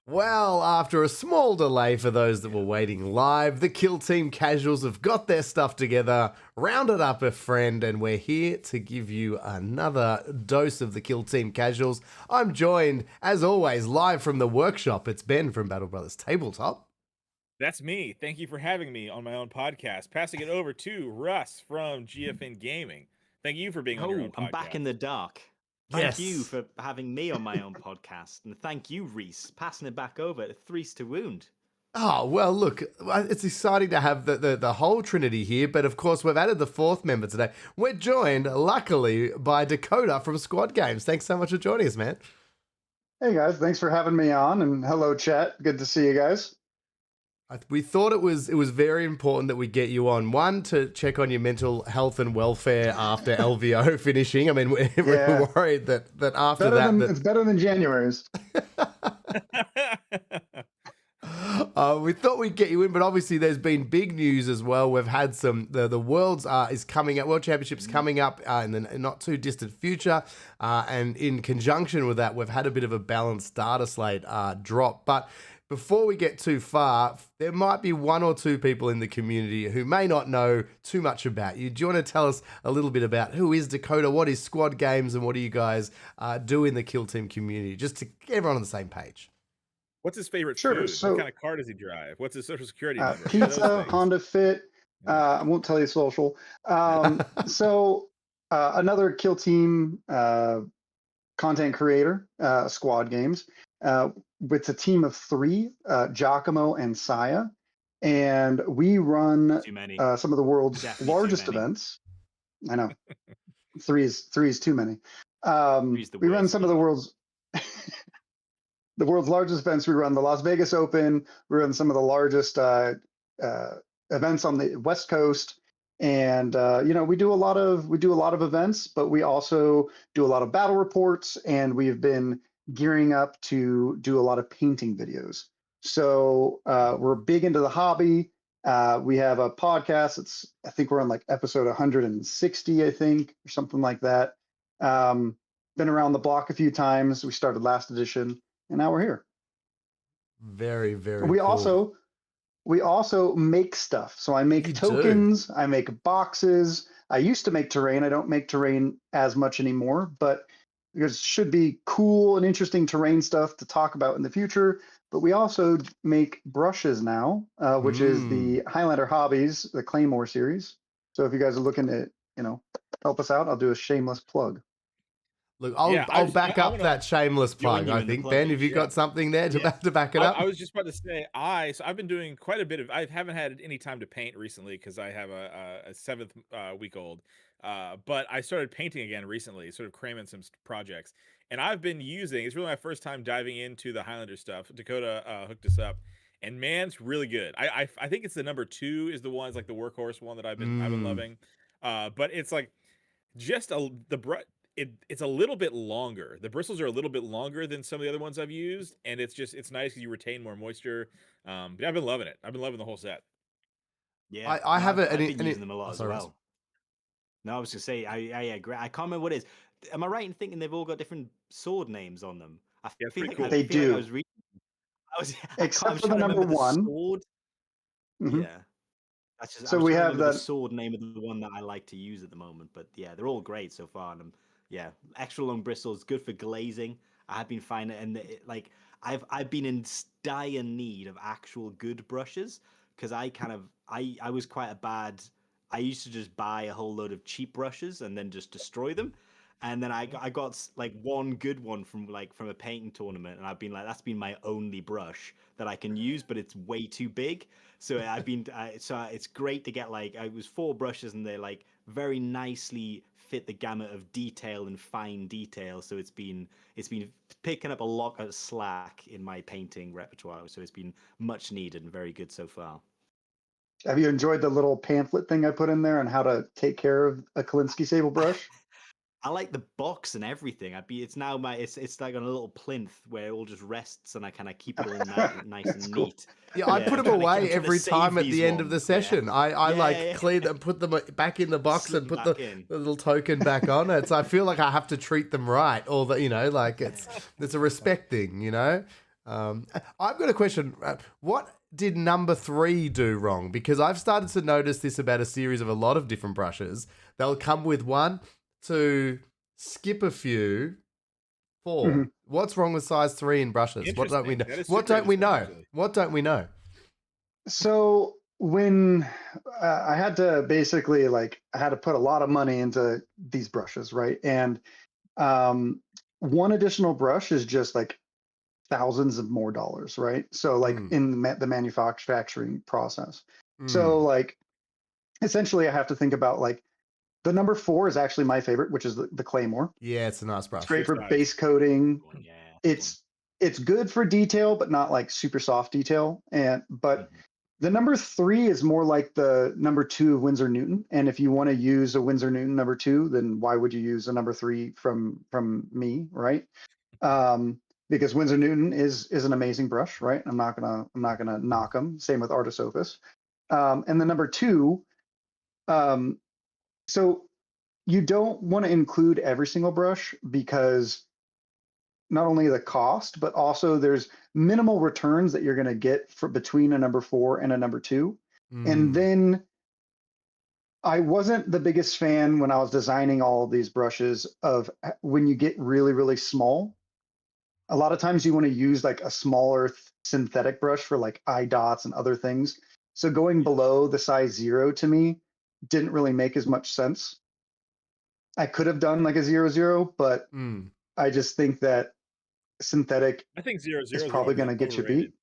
Well, after a small delay for those that were waiting live, the Kill Team Casuals have got their stuff together, rounded up a friend, and we're here to give you another dose of the Kill Team Casuals. I'm joined, as always, live from the workshop. It's Ben from Battle Brothers Tabletop. That's me. Thank you for having me on my own podcast. Passing it over to Russ from GFN Gaming. Thank you for being on your own podcast. I'm back in the dark. Thank you for having me on my own podcast. And thank you, Reese, passing it back over to Threes to Wound. Oh, well, look, it's exciting to have the whole trinity here, but of course we've added the fourth member today. We're joined, luckily, by Dakotah from Squad Games. Thanks so much for joining us, man. Hey, guys. Thanks for having me on, and hello, chat. Good to see you guys. We thought it was very important that we get you on. One, to check on your mental health and welfare after LVO finishing. I mean, we're worried that after it's better than January's. We thought we'd get you in, but obviously there's been big news as well. We've had some the Worlds is coming up, World Championships coming up in the not too distant future, and in conjunction with that, we've had a bit of a balanced data slate drop, but. Before we get too far, there might be one or two people in the community who may not know too much about you. Do you want to tell us a little bit about who is Dakotah, what is Squad Games, and what do you guys do in the Kill Team community, just to get everyone on the same page? What's his favorite Sure, food? so- what kind of car does he drive? What's his social security number? Pizza, Honda Fit. I won't tell you social. Another Kill Team content creator, Squad Games. With a team of three, Giacomo and Saya, and we run some of the world's largest events. I know, three is too many. We run some of the world's largest events. We run the Las Vegas Open. We run some of the largest events on the West Coast, and we do a lot of events, but we also do a lot of battle reports, and we've been gearing up to do a lot of painting videos. So we're big into the hobby. We have a podcast. I think we're on like episode 160, I think, or something like that. Been around the block a few times. We started last edition, and now we're here. Very, very cool. We also make stuff. So I make tokens. I make boxes. I used to make terrain. I don't make terrain as much anymore, but because it should be cool and interesting terrain stuff to talk about in the future. But we also make brushes now, which is the Highlander Hobbies, the Claymore series. So if you guys are looking to, help us out, I'll do a shameless plug. Look, I'll back up that shameless plug. I think Ben, have you got something there to back it up? I was just about to say so I've been doing quite a bit of. I haven't had any time to paint recently because I have a 7th week old. But I started painting again recently, sort of cramming some projects, and I've been using. It's really my first time diving into the Highlander stuff. Dakotah hooked us up, and man, it's really good. I think it's the number 2 is the one. It's like the workhorse one that I've been loving. But it's like just it's a little bit longer. The bristles are a little bit longer than some of the other ones I've used, and it's nice because you retain more moisture. But I've been loving it. I've been loving the whole set. Yeah, I've been using them a lot as well. No, I was going to say, I agree. I can't remember what it is. Am I right in thinking they've all got different sword names on them? I feel like they do. I was reading. Except for the number 1. Sword. Mm-hmm. Yeah. So we have the sword name of the one that I like to use at the moment. But yeah, they're all great so far. And extra long bristles, good for glazing. I have been finding, and I've been in dire need of actual good brushes because I was quite a bad. I used to just buy a whole load of cheap brushes and then just destroy them. And then I got like one good one from a painting tournament, and I've been like, that's been my only brush that I can use, but it's way too big. So it's great to get it was 4 brushes, and they like very nicely fit the gamut of detail and fine detail. So it's been picking up a lot of slack in my painting repertoire. So it's been much needed and very good so far. Have you enjoyed the little pamphlet thing I put in there on how to take care of a Kolinsky sable brush? I like the box and everything. It's now it's like on a little plinth where it all just rests, and I kind of keep it all nice and cool. neat. Yeah, I put them away every time at the end of the session. I clean them, put them back in the box, and put the little token back on it. So I feel like I have to treat them right, or that it's a respect thing, I've got a question. What did number 3 do wrong? Because I've started to notice this about a series of a lot of different brushes. They'll come with 1, 2, skip a few, 4. Mhm. What's wrong with size 3 in brushes? What don't we know? Interesting. That is What super don't we interesting, know? actually. What don't we know? So when I had to basically I had to put a lot of money into these brushes, right? And one additional brush is just like thousands of more dollars, right? So like Mm. in the manufacturing process. So Mm. like essentially I have to think about like the number 4 is actually my favorite, which is the Claymore. Yeah, it's a nice It's brush. great Good for size. base coating. Yeah. It's good for detail, but not like super soft detail. But the number 3 is more like the number 2 of Winsor Newton. And if you want to use a Winsor Newton number 2, then why would you use a number 3 from me, right? Because Winsor Newton is an amazing brush, right? I'm not gonna knock them. Same with Artisophis. And the number 2, so you don't want to include every single brush because not only the cost, but also there's minimal returns that you're going to get for between a number 4 and a number 2. And Mm. then I wasn't the biggest fan when I was designing all of these brushes of when you get really, really small. A lot of times you want to use like a smaller synthetic brush for like eye dots and other things. So going below the size 0 to me didn't really make as much sense. I could have done like a 00, but Mm. I just think that synthetic I think 00 is is probably going to get you beat.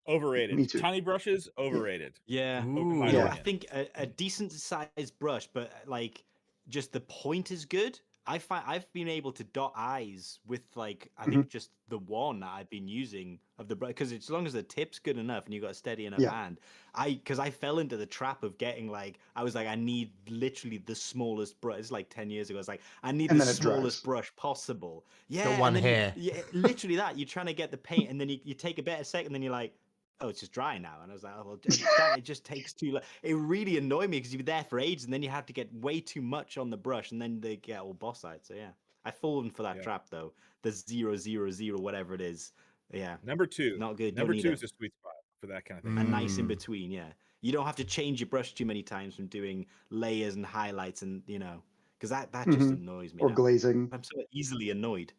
overrated. Me too. Tiny brushes, overrated. Yeah. In my Ooh. I opinion. think a decent sized brush, but like just the point is good. I've been able to dot eyes with like I think just the one that I've been using of the brush because as long as the tip's good enough and you got a steady enough Yeah. hand, because I fell into the trap of getting like I was like I need literally the smallest brush. It's like 10 years ago. It's like I need And the then it smallest dries. brush possible. Yeah, Got one and then hair. literally that you're trying to get the paint and then you take a better second, and then you're like, oh, it's just dry now. And I was like, oh, well, that it just takes too long. It really annoyed me because you were there for ages and then you had to get way too much on the brush and then they get all boss-eyed. So yeah, I've fallen for that trap though. The 000 whatever it is. Yeah. Number 2. Not good. Number Don't 2 need is a sweet spot for that kind of thing. a nice in Mm. between. Yeah. You don't have to change your brush too many times from doing layers and highlights and, because that just annoys me Or now. glazing. I'm so easily annoyed.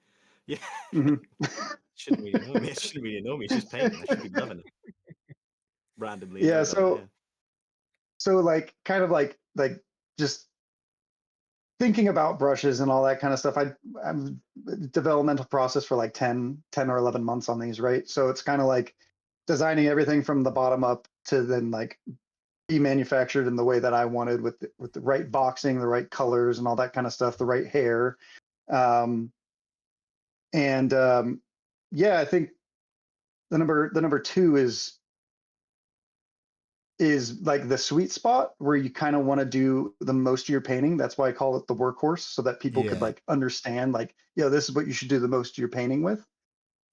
Yeah. Mhm. Shouldn't really annoy me. It shouldn't really annoy me. It's just paint. I should be loving it. Randomly Yeah. annoyed by it, So like kind of like just thinking about brushes and all that kind of stuff. I'm developmental process for like 10 or 11 months on these, right? So it's kind of like designing everything from the bottom up to then like be manufactured in the way that I wanted with the right boxing, the right colors and all that kind of stuff, the right hair. And yeah, I think the number 2 is like the sweet spot where you kind of want to do the most of your painting. That's why I call it the workhorse, so that people could Yeah. like understand like, this is what you should do the most of your painting with.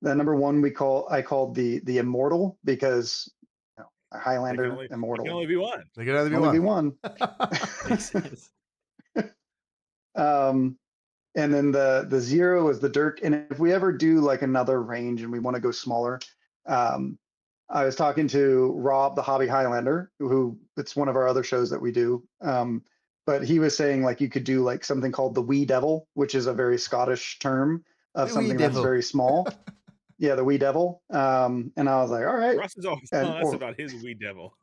The number 1 I called the immortal because a Highlander immortal. It can only be one. There can only be Only one. be one. Makes sense. And then the 0 is the Dirk. And if we ever do like another range and we want to go smaller, I was talking to Rob, the Hobby Highlander, who it's one of our other shows that we do. But he was saying like you could do like something called the wee devil, which is a very Scottish term of The wee something that's devil. very small. Yeah, the wee devil. And I was like, all right. Russ is always telling us about his wee devil.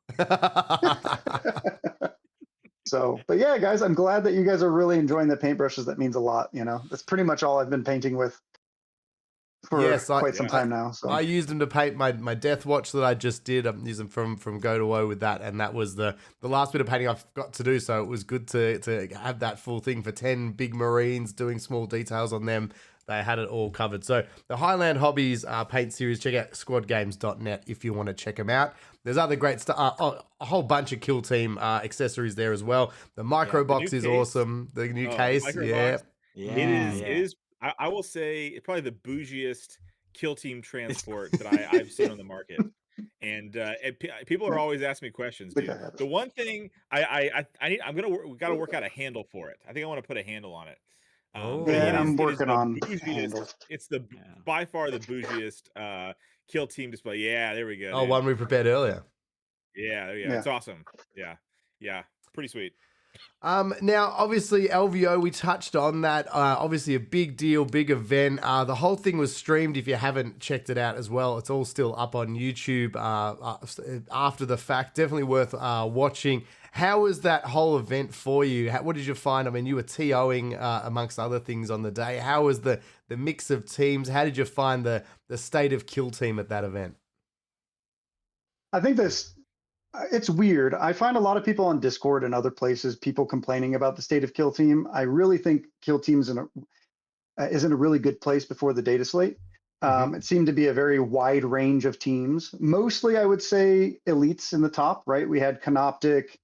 So, but yeah, guys, I'm glad that you guys are really enjoying the paintbrushes. That means a lot. That's pretty much all I've been painting with for quite some time now. So I used them to paint my Death Watch that I just did. I'm using from Go to Woe with that, and that was the last bit of painting I've got to do. So it was good to have that full thing for 10 big Marines, doing small details on them. They had it all covered. So the Highland Hobbies paint series, check out squadgames.net if you want to check them out. There's other great stuff, a whole bunch of Kill Team accessories there as well. The micro box is awesome. The new case, It Yeah. is. I will say it's probably the bougiest Kill Team transport that I've seen on the market. And people are always asking me questions, dude. The one thing we got to work out a handle for it. I think I want to put a handle on it. But Yeah, Oh. I'm it is working the on bougiest. handles. It's the Yeah. by far the bougiest kill team display. Yeah, there we go, Oh, dude. one we prepared earlier. Yeah, Yeah. it's awesome. Yeah, pretty sweet. Now, obviously, LVO, we touched on that. Obviously, a big deal, big event. The whole thing was streamed. If you haven't checked it out as well, it's all still up on YouTube after the fact. Definitely worth watching. How was that whole event for you? What did you find? I mean, you were TOing amongst other things on the day. How was the mix of teams? How did you find the state of kill team at that event? I think it's weird. I find a lot of people on Discord and other places, people complaining about the state of Kill Team. I really think Kill Team's is in a really good place before the data slate. It seemed to be a very wide range of teams. Mostly, I would say, elites in the top, right? We had Canoptic,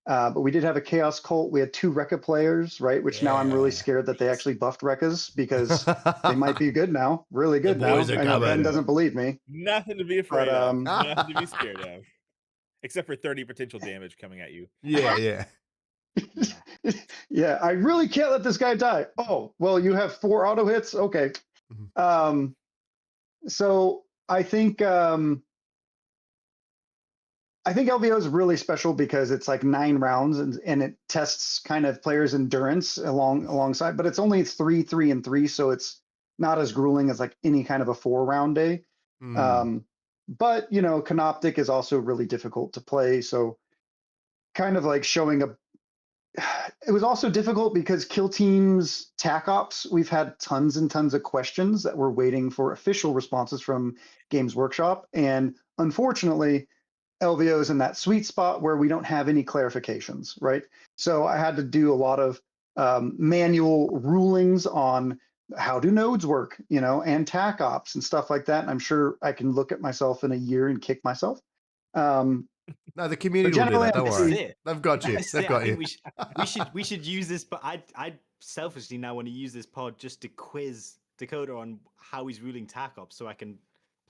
but we did have a Chaos Cult. We had 2 Rekka players, right? Which now I'm really Yeah. scared that they actually buffed Rekkas because they might be good now, really good now. boys are I know Ben coming. doesn't believe me. Nothing to be But afraid of. Nothing to be scared of. Except for 30 potential damage coming at you. Yeah. yeah, I really can't let this guy die. Oh, well, you have 4 auto hits. Okay. So I think LVO is really special because it's like 9 rounds and it tests kind of players' endurance alongside, but it's only 3, 3, and 3, so it's not as grueling as like any kind of a 4-round day. But Canoptic is also really difficult to play, so kind of like showing up. It was also difficult because Kill Team's TAC Ops, we've had tons and tons of questions that we're waiting for official responses from Games Workshop. And unfortunately, LVO is in that sweet spot where we don't have any clarifications, right? So I had to do a lot of manual rulings on how do nodes work, and TAC Ops and stuff like that. And I'm sure I can look at myself in a year and kick myself. No, the community will do that. Don't worry. They've got you. They've got you. We should use this, but I selfishly now want to use this pod just to quiz Dakotah on how he's ruling TAC Ops so I can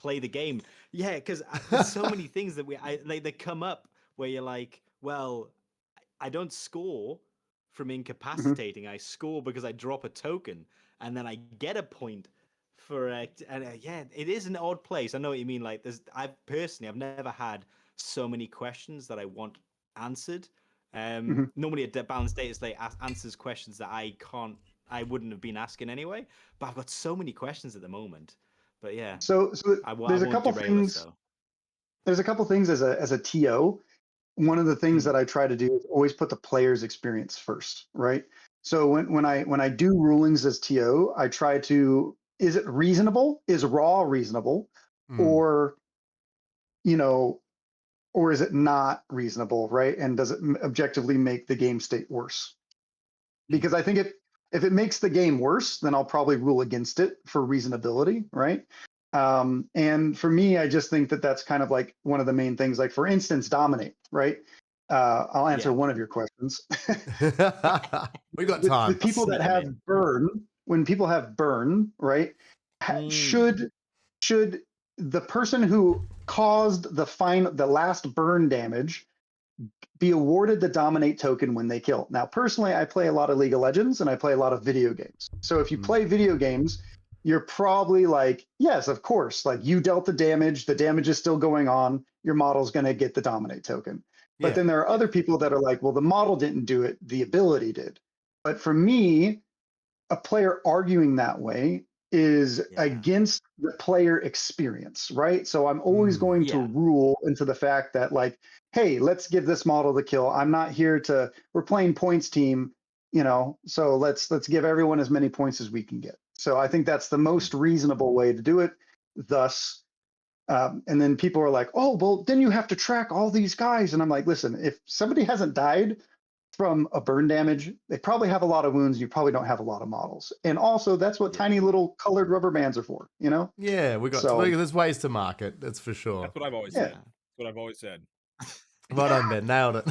play the game. Yeah, because there's so many things that they come up where you're like, well, I don't score from incapacitating. I score because I drop a token and then I get a point for it. And yeah, it is an odd place. I know what you mean. Like, I've never had so many questions that I want answered. Normally a balanced data slate answers questions that I wouldn't have been asking anyway. But I've got so many questions at the moment. But yeah, so there's a couple things. There's a couple things as a TO. One of the things that I try to do is always put the player's experience first, right? So when I do rulings as TO, I try to, is it reasonable? Is raw reasonable? Or or is it not reasonable, right? And does it objectively make the game state worse? Because I think if it makes the game worse, then I'll probably rule against it for reasonability, right? And for me, I just think that that's kind of like one of the main things. Like, for instance, dominate, right? I'll answer one of your questions. We got time. The people that have burn, when people have burn, right? Should the person who caused the last burn damage be awarded the dominate token when they kill? Now, personally, I play a lot of League of Legends and I play a lot of video games. So if you play video games, you're probably like, yes, of course, like you dealt the damage is still going on, your model's going to get the dominate token. But then there are other people that are like, well, the model didn't do it, the ability did. But for me, a player arguing that way is against the player experience, right? So I'm always going to rule into the fact that, like, hey, let's give this model the kill. I'm not here we're playing points team, so let's give everyone as many points as we can get. So I think that's the most reasonable way to do it. Thus, and then people are like, oh, well, then you have to track all these guys. And I'm like, listen, if somebody hasn't died from a burn damage, they probably have a lot of wounds. You probably don't have a lot of models. And also, that's what tiny little colored rubber bands are for, Yeah, there's ways to market, that's for sure. That's what I've always said. That's what I've always said. Right on, Ben. Nailed it.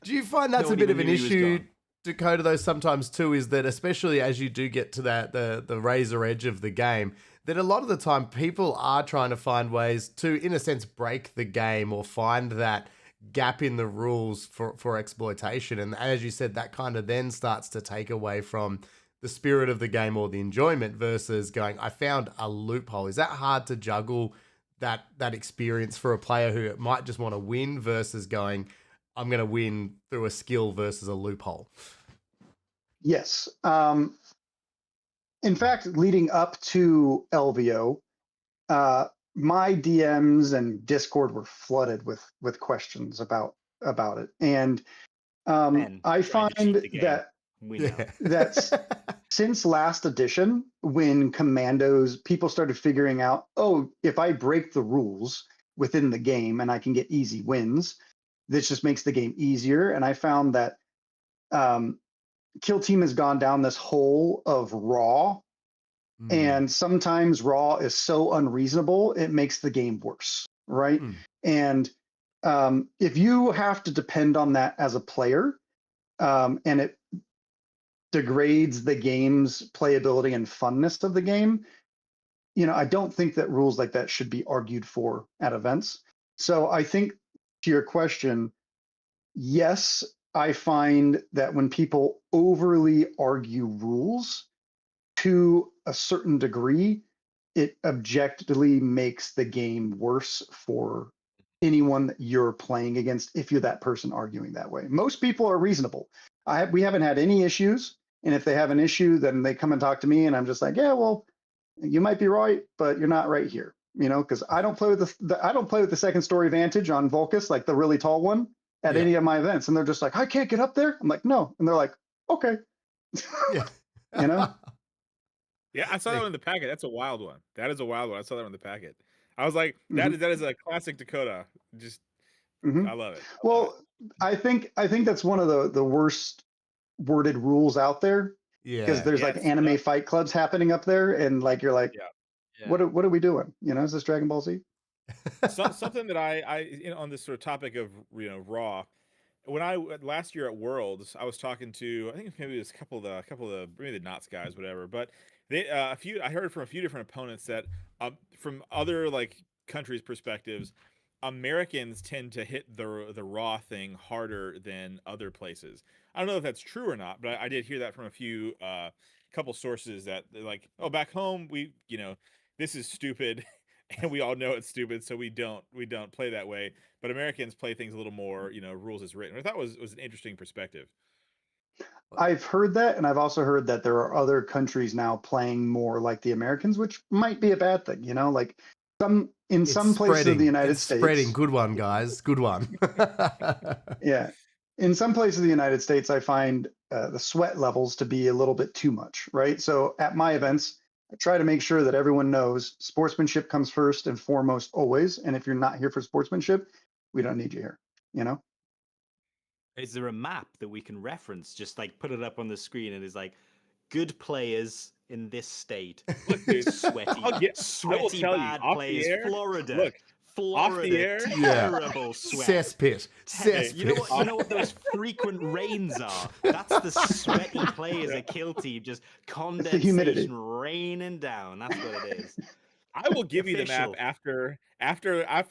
Do you find that's a bit of an issue, Dakotah, though, sometimes too, is that especially as you do get to the razor edge of the game, that a lot of the time people are trying to find ways to, in a sense, break the game or find that gap in the rules for exploitation. And as you said, that kind of then starts to take away from the spirit of the game or the enjoyment versus going, I found a loophole. Is that hard to juggle that experience for a player who might just want to win versus going, I'm going to win through a skill versus a loophole? Yes. In fact, leading up to LVO, my DMs and Discord were flooded with questions about it, and Ben, I trying to cheat find the game. that We know. that's since last edition, when Commandos, people started figuring out, oh, if I break the rules within the game and I can get easy wins, this just makes the game easier. And I found that Kill Team has gone down this hole of raw, and sometimes raw is so unreasonable it makes the game worse, right? And if you have to depend on that as a player, and it degrades the game's playability and funness of the game, I don't think that rules like that should be argued for at events. So I think, to your question, yes, I find that when people overly argue rules to a certain degree, it objectively makes the game worse for anyone that you're playing against if you're that person arguing that way. Most people are reasonable. We haven't had any issues. And if they have an issue, then they come and talk to me, and I'm just like, yeah, well, you might be right, but you're not right here. Because I don't play with I don't play with the second story vantage on Vulcus, like the really tall one, at any of my events. And they're just like, I can't get up there. I'm like, no. And they're like, okay. Yeah. Yeah, I saw that one in the packet. That's a wild one. That is a wild one. I saw that one in the packet. I was like, that is a classic Dakotah. Just I love it. I think that's one of the worst worded rules out there. Because there's like anime fight clubs happening up there, and like you're like, what are we doing? Is this Dragon Ball Z? Something that I on this sort of topic of Raw. When I last year at Worlds, I was talking to, I think maybe it was a couple of the maybe the Knots guys, whatever. But they I heard from a few different opponents that from other like countries' perspectives, Americans tend to hit the Raw thing harder than other places. I don't know if that's true or not, but I did hear that from a few couple sources that they're like, oh, back home we this is stupid. And we all know it's stupid, so we don't play that way. But Americans play things a little more, rules as written. I thought was an interesting perspective. I've heard that, and I've also heard that there are other countries now playing more like the Americans, which might be a bad thing. Like some places of the United States. Spreading. Good one, guys. Good one. Yeah. In some places of the United States, I find the sweat levels to be a little bit too much, right? So at my events, I try to make sure that everyone knows sportsmanship comes first and foremost always. And if you're not here for sportsmanship, we don't need you here, Is there a map that we can reference? Just like put it up on the screen and it's like good players in this state. Look, dude, sweaty bad players. Florida. Look, Florida, off the air, terrible sweat. Cesspit. You know what those frequent rains are? That's the sweaty players at Kill Team, just condensation raining down. That's what it is. I will give you the map after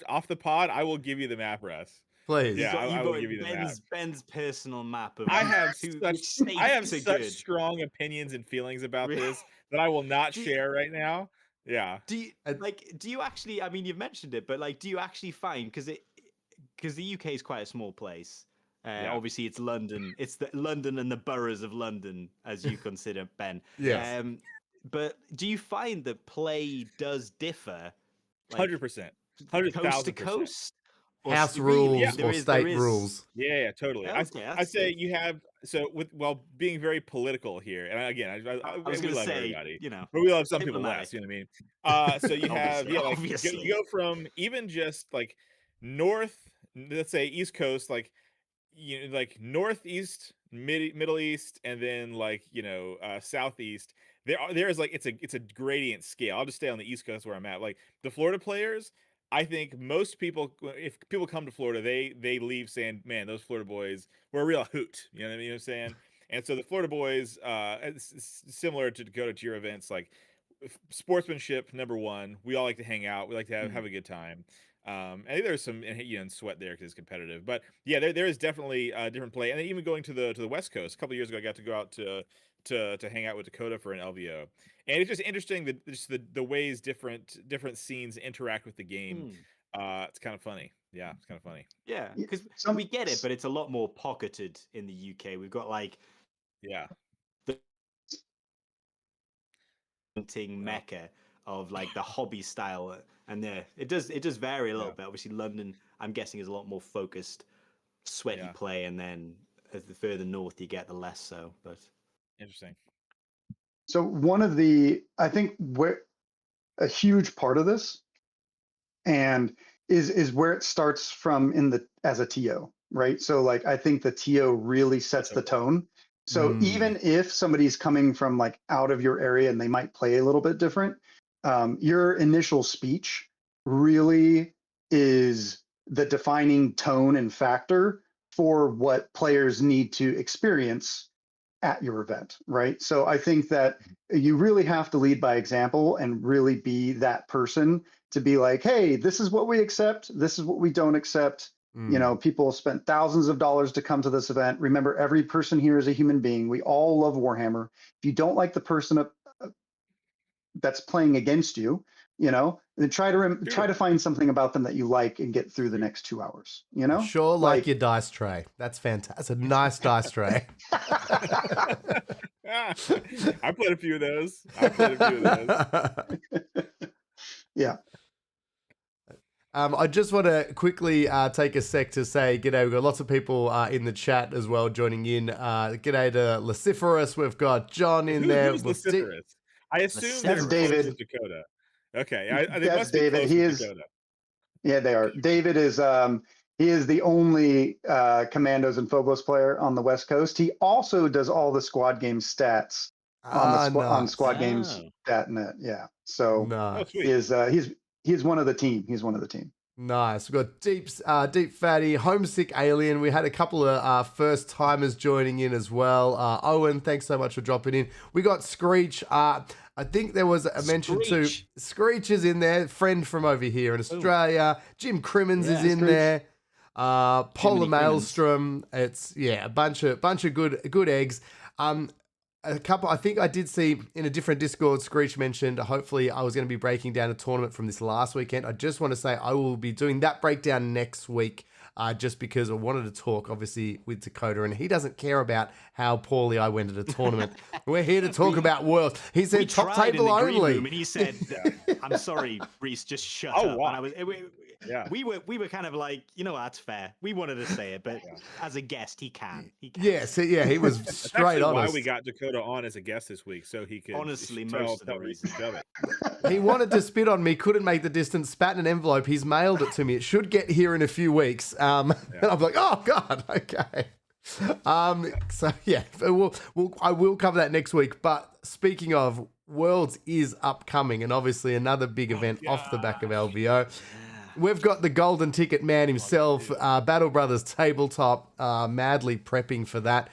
off the pod. I will give you the map, Russ. Please. Yeah, I will give you the map. Ben's personal map of I have such strong opinions and feelings about this that I will not share right now. Yeah. Do you actually? I mean, you've mentioned it, but like, do you actually find because the UK is quite a small place. Obviously, it's London. It's the London and the boroughs of London, as you consider, Ben. Yes. But do you find that play does differ? 100%. Coast to coast. House rules or state rules. Yeah, totally. Okay, I say you have being very political here, and again, I was going to say everybody, but we love some people less. You know what I mean? So you have you go from even just like north, let's say East Coast, like like northeast, Middle East, and then like southeast. There is like it's a gradient scale. I'll just stay on the East Coast where I'm at. Like the Florida players. I think most people, if people come to Florida, they leave saying, "Man, those Florida boys were a real hoot." You know what I'm saying? And so the Florida boys, it's similar to Dakotah, to your events, like sportsmanship. Number one, we all like to hang out. We like to have a good time. I think there's some sweat there because it's competitive, but yeah, there is definitely a different play. And then even going to the West Coast a couple of years ago, I got to go out to hang out with Dakotah for an LVO, and it's just interesting that just the ways different scenes interact with the game. Hmm. It's kind of funny. Yeah, it's kind of funny. Yeah, Yeah, because some we get it, but it's a lot more pocketed in the UK. We've got like Yeah. the hunting Oh, mecca of like the hobby style, and it does vary a little yeah. bit. Obviously, London, I'm guessing, is a lot more focused, sweaty Yeah. play, and then as the further north you get, the less so. But Interesting. so I think where a huge part of this and is where it starts from in the as a TO, right? So like I think the TO really sets the tone. So Mm. even if somebody's coming from like out of your area and they might play a little bit different, your initial speech really is the defining tone and factor for what players need to experience at your event, right? So I think that you really have to lead by example and really be that person to be like, hey, this is what we accept, this is what we don't accept. You know, Mm. people spent thousands of dollars to come to this event. Remember, every person here is a human being. We all love Warhammer. If you don't like the person that's playing against you, you know, then try True. to find something about them that you like and get through the next 2 hours. You I know, sure like like your dice tray. That's fantastic. It's a nice dice tray. I played a few of those. I played a few of those. yeah. I just want to quickly take a sec to say g'day. We've got lots of people in the chat as well joining in. G'day to Luciferus. We've got John in there. Who's We'll Luciferus? I assume That's they're close David. with Dakotah. Okay, they That's must be David. close He with is. Dakotah. Yeah, they are. David is he is the only Commandos and Phobos player on the West Coast. He also does all the squad game stats on the on Nice. Squad Games oh, .net. Yeah, so Oh, Nice. sweet. he's one of the team. He's one of the team. Nice. We've got Deep Fatty, Homesick Alien. We had a couple of first timers joining in as well. Owen, thanks so much for dropping in. We got Screech. I think there was a mention too. Screech. Screech is in there, friend from over here in Australia. Jim Crimmins is Yeah, in Screech. there. Polar Crimmins. Maelstrom. It's a bunch of good eggs. A couple, I think I did see in a different Discord, Screech mentioned, hopefully I was going to be breaking down a tournament from this last weekend. I just want to say I will be doing that breakdown next week, just because I wanted to talk, obviously, with Dakotah, and he doesn't care about how poorly I went at a tournament. We're here to talk about Worlds. He We said top tried in table the green only. room, and he said, "I'm sorry, Reese, just shut Oh, up." wow. And I was, Yeah. we were kind of like, that's fair. We wanted to say it, but as a guest, he can. Yes, he was That's straight actually honest. why we got Dakotah on as a guest this week, so he could Honestly, tell most of the Reese reason. to shove it. He wanted to spit on me, couldn't make the distance, spat in an envelope. He's mailed it to me. It should get here in a few weeks. And I'm like, oh God, okay. So yeah, I will cover that next week. But speaking of, Worlds is upcoming, and obviously another big event off the back of LVO. We've got the golden ticket man himself, Battle Brothers Tabletop, madly prepping for that.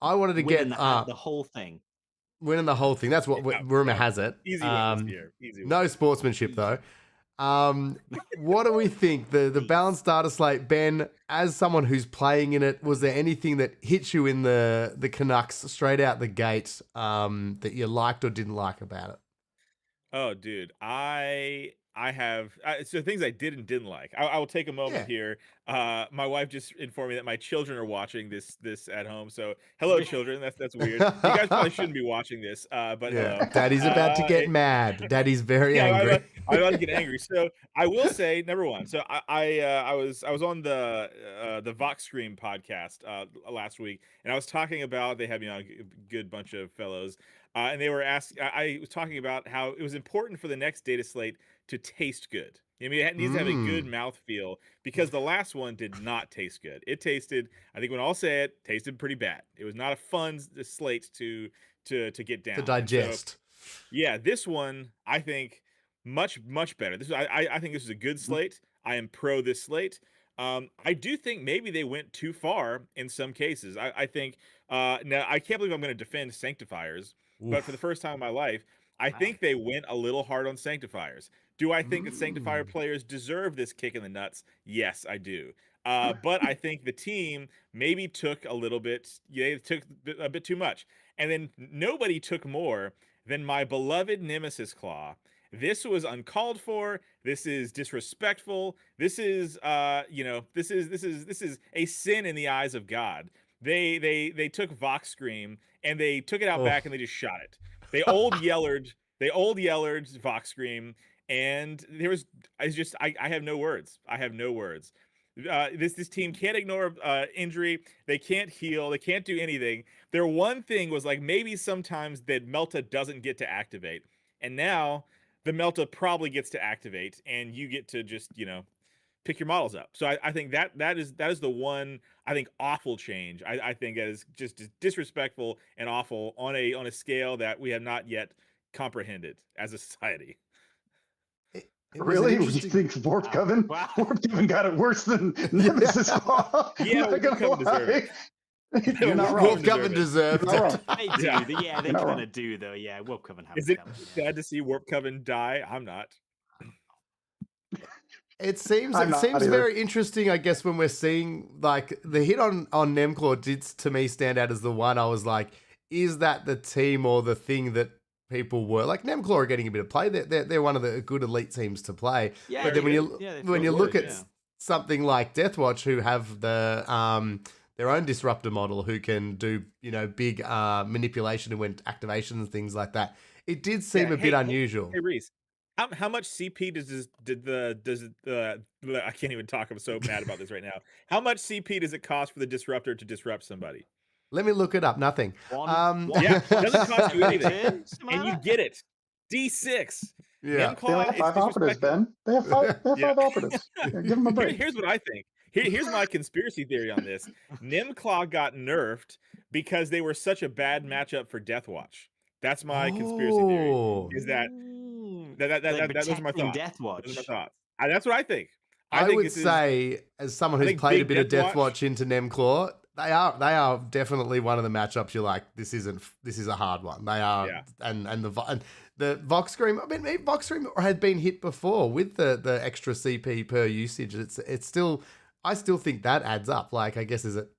I wanted to Winning get the whole thing. winning the whole thing. That's what rumor has it. Easy wins here. Easy No wins. sportsmanship though. What do we think? The balanced starter slate, Ben, as someone who's playing in it, was there anything that hit you in the Canucks straight out the gate that you liked or didn't like about it? Oh, dude, I have so things I did and didn't like. I will take a moment Yeah. here. My wife just informed me that my children are watching this at home. So hello, children. That's weird. You guys probably shouldn't be watching this, but Yeah. hello. Daddy's about to get mad. Daddy's very Yeah, angry. I'm about to get angry. So I will say number one. So I was on the Vox Scream podcast last week, and I was talking about they have a good bunch of fellows, and they were I was talking about how it was important for the next data slate to taste good. I mean, it needs to have a good mouthfeel because the last one did not taste good. It tasted, I think when all say it, tasted pretty bad. It was not a fun slate to get down. To digest. Yeah, this one I think much better. I think this is a good slate. I am pro this slate. I do think maybe they went too far in some cases. I think now I can't believe I'm going to defend Sanctifiers, but for the first time in my life, I Wow. think they went a little hard on Sanctifiers. Do I think that Sanctifier Mm. players deserve this kick in the nuts? Yes, I do. But I think the team maybe took a little bit, they took a bit too much. And then nobody took more than my beloved Nemesis Claw. This was uncalled for. This is disrespectful. This is this is a sin in the eyes of God. They took Vox Scream and they took it out Oh. back and they just shot it. They old Yellered Vox Scream, and there was I have no words. I have no words. This team can't ignore injury. They can't heal. They can't do anything. Their one thing was like maybe sometimes that Melta doesn't get to activate, and now the Melta probably gets to activate, and you get to just pick your models up. So I think that is the one I think awful change. I think that is just disrespectful and awful on a scale that we have not yet comprehended as a society. It was an Really? You interesting- think Warp Coven? Wow. Warp Coven got it worse than Nemesis Claw? Yeah, I'm not Warp gonna Coven deserved lie. it. You're not Warp wrong. Wolf Coven deserved You're not it. wrong. They do. Yeah. They You're not kind wrong. of do though. Yeah, Warp Coven have Is it coming, sad to see Warp Coven die? I'm not. It seems I'm not either. very interesting, I guess, when we're seeing like the hit on Nemclaw did to me stand out as the one I was like, is that the team or the thing that people were like? Nemclaw are getting a bit of play. They're one of the good elite teams to play. Yeah, but then when you yeah, they when feel you look good, at yeah. something like Deathwatch, who have the their own disruptor model, who can do big manipulation and when activation and things like that, it did seem Yeah, a bit hey, unusual. Hey Reese, how much CP does I can't even talk. I'm so mad about this right now. How much CP does it cost for the disruptor to disrupt somebody? Let me look it up. Nothing. Yeah, it doesn't cost you anything, Something and you like get it. D6. Yeah. They only Nemclaw have is 5 operatives, disrespectful. Ben. They have 5. They have Yeah. 5 operatives. Yeah, give them a break. Here's what I think. Here's my conspiracy theory on this. Nemclaw got nerfed because they were such a bad matchup for Deathwatch. That's my conspiracy theory. Oh. Is that They're those are my protecting thoughts. Deathwatch. Those are my thoughts. That's what I think. I think would this is say, as someone I who's think played a big bit of Deathwatch- Deathwatch into Nemclaw, they are definitely one of the matchups you're like, this is a hard one. They are, Yeah. and the Vox Scream. I mean, Vox Scream had been hit before with the extra CP per usage. It's still, I still think that adds up. Like, I guess is it.